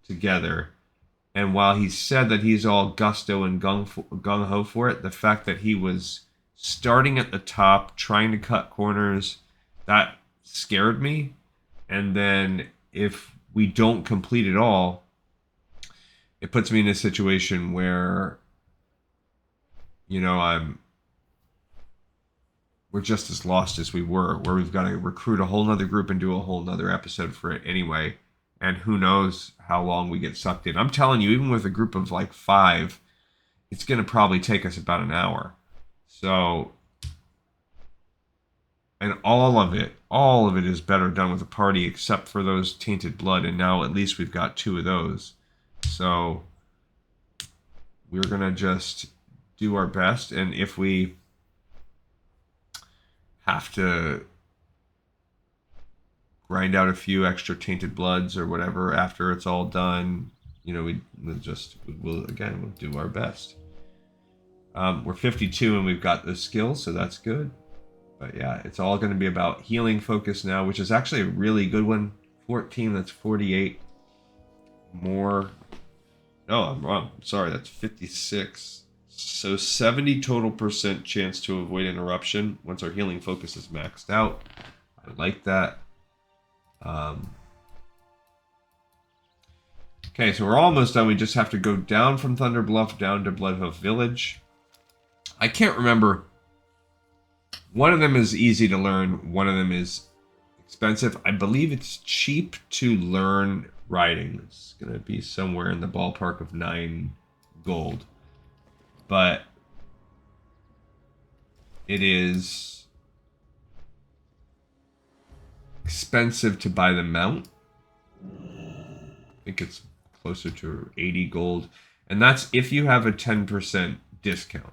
together. And while he said that he's all gusto and gung-ho for it, the fact that he was starting at the top, trying to cut corners, that scared me. And then if we don't complete it all, it puts me in a situation where, you know, we're just as lost as we were, where we've got to recruit a whole nother group and do a whole nother episode for it anyway. And who knows how long we get sucked in. I'm telling you, even with a group of like 5, it's going to probably take us about an hour. So, and all of it is better done with a party except for those tainted blood. And now at least we've got 2 of those. So we're going to just do our best. And if we have to grind out a few extra tainted bloods or whatever after it's all done, you know, we'll do our best. We're 52 and we've got the skills, so that's good. But yeah, it's all going to be about healing focus now, which is actually a really good one. 14, that's 48 more. No, I'm wrong. I'm sorry, that's 56. So 70 total % chance to avoid interruption once our healing focus is maxed out. I like that. Okay, so we're almost done. We just have to go down from Thunder Bluff down to Bloodhoof Village. I can't remember. One of them is easy to learn. One of them is expensive. I believe it's cheap to learn riding. It's going to be somewhere in the ballpark of 9 gold. But it is expensive to buy the mount. I think it's closer to 80 gold. And that's if you have a 10% discount.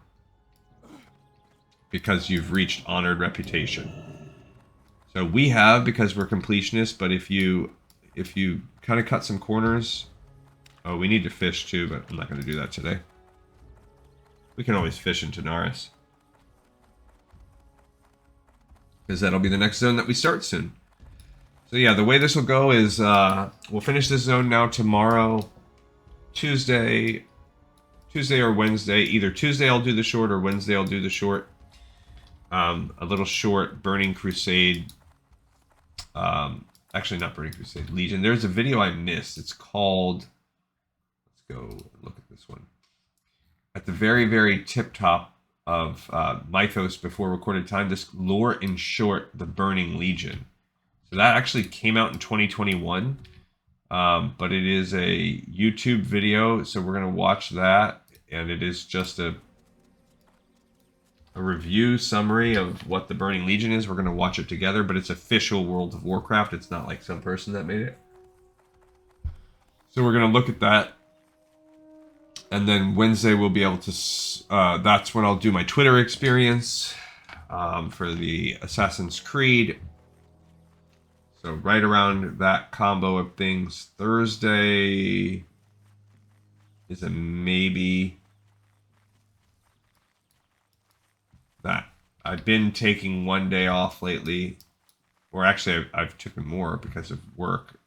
Because you've reached Honored Reputation. So we have, because we're completionists, but if you kind of cut some corners... Oh, we need to fish too, but I'm not going to do that today. We can always fish in Tanaris. Because that'll be the next zone that we start soon. So yeah, the way this will go is we'll finish this zone now tomorrow, Tuesday or Wednesday. Either Tuesday I'll do the short or Wednesday I'll do the short. A little short Burning Crusade. Actually, not Burning Crusade. Legion. There's a video I missed. It's called... Let's go look at this one. At the very, very tip top of Mythos before recorded time, this lore in short, the Burning Legion. So that actually came out in 2021. But it is a YouTube video, so we're going to watch that. And it is just a review summary of what the Burning Legion is. We're going to watch it together, but it's official World of Warcraft. It's not like some person that made it. So we're going to look at that. And then Wednesday we'll be able to... that's when I'll do my Twitter experience for the Assassin's Creed. So right around that combo of things. Thursday is a maybe... That I've been taking one day off lately, or actually I've taken more because of work.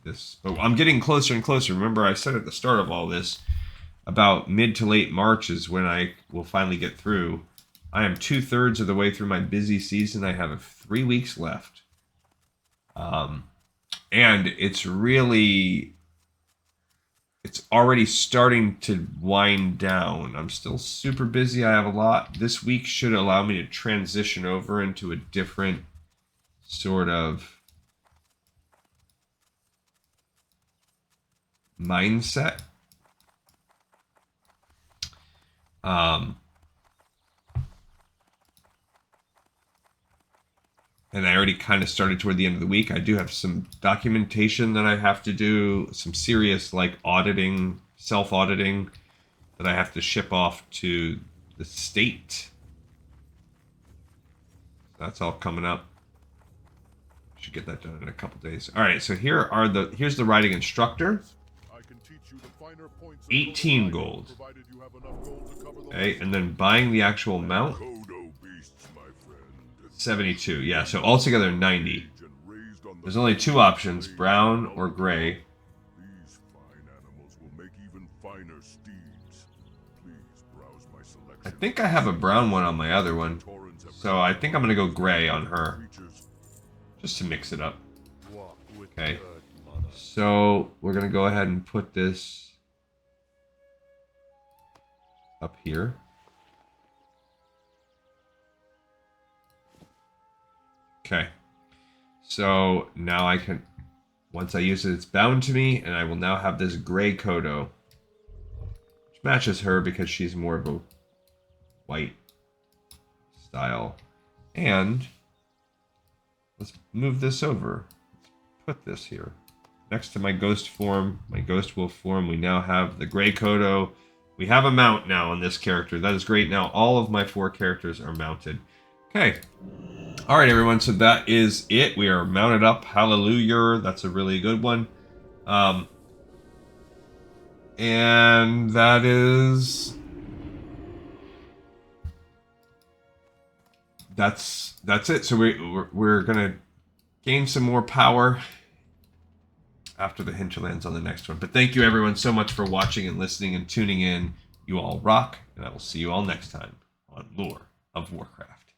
But I'm getting closer and closer. Remember, I said at the start of all this, about mid to late March is when I will finally get through. I am 2/3 of the way through my busy season. I have 3 weeks left, and it's really. It's already starting to wind down. I'm still super busy. I have a lot. This week should allow me to transition over into a different sort of mindset. And I already kind of started toward the end of the week. I do have some documentation that I have to do, some serious like auditing, self-auditing that I have to ship off to the state. That's all coming up. Should get that done in a couple days. All right, so here's the riding instructor. 18 gold. Okay, and then buying the actual mount. 72. Yeah, so altogether 90. There's only two options, brown or gray. These fine animals will make even finer steeds. Please browse my selection. I think I have a brown one on my other one. So I think I'm going to go gray on her. Just to mix it up. Okay. So we're going to go ahead and put this up here. Okay. So now I can, once I use it, it's bound to me, and I will now have this gray Kodo, which matches her because she's more of a white style. And let's move this over. Let's put this here. Next to my ghost form, my ghost wolf form, we now have the gray Kodo. We have a mount now on this character. That is great. Now all of my 4 characters are mounted. Okay. All right, everyone. So that is it. We are mounted up. Hallelujah. That's a really good one. And that is... That's it. So we're gonna gain some more power after the Hinterlands on the next one. But thank you everyone so much for watching and listening and tuning in. You all rock, and I will see you all next time on Lore of Warcraft.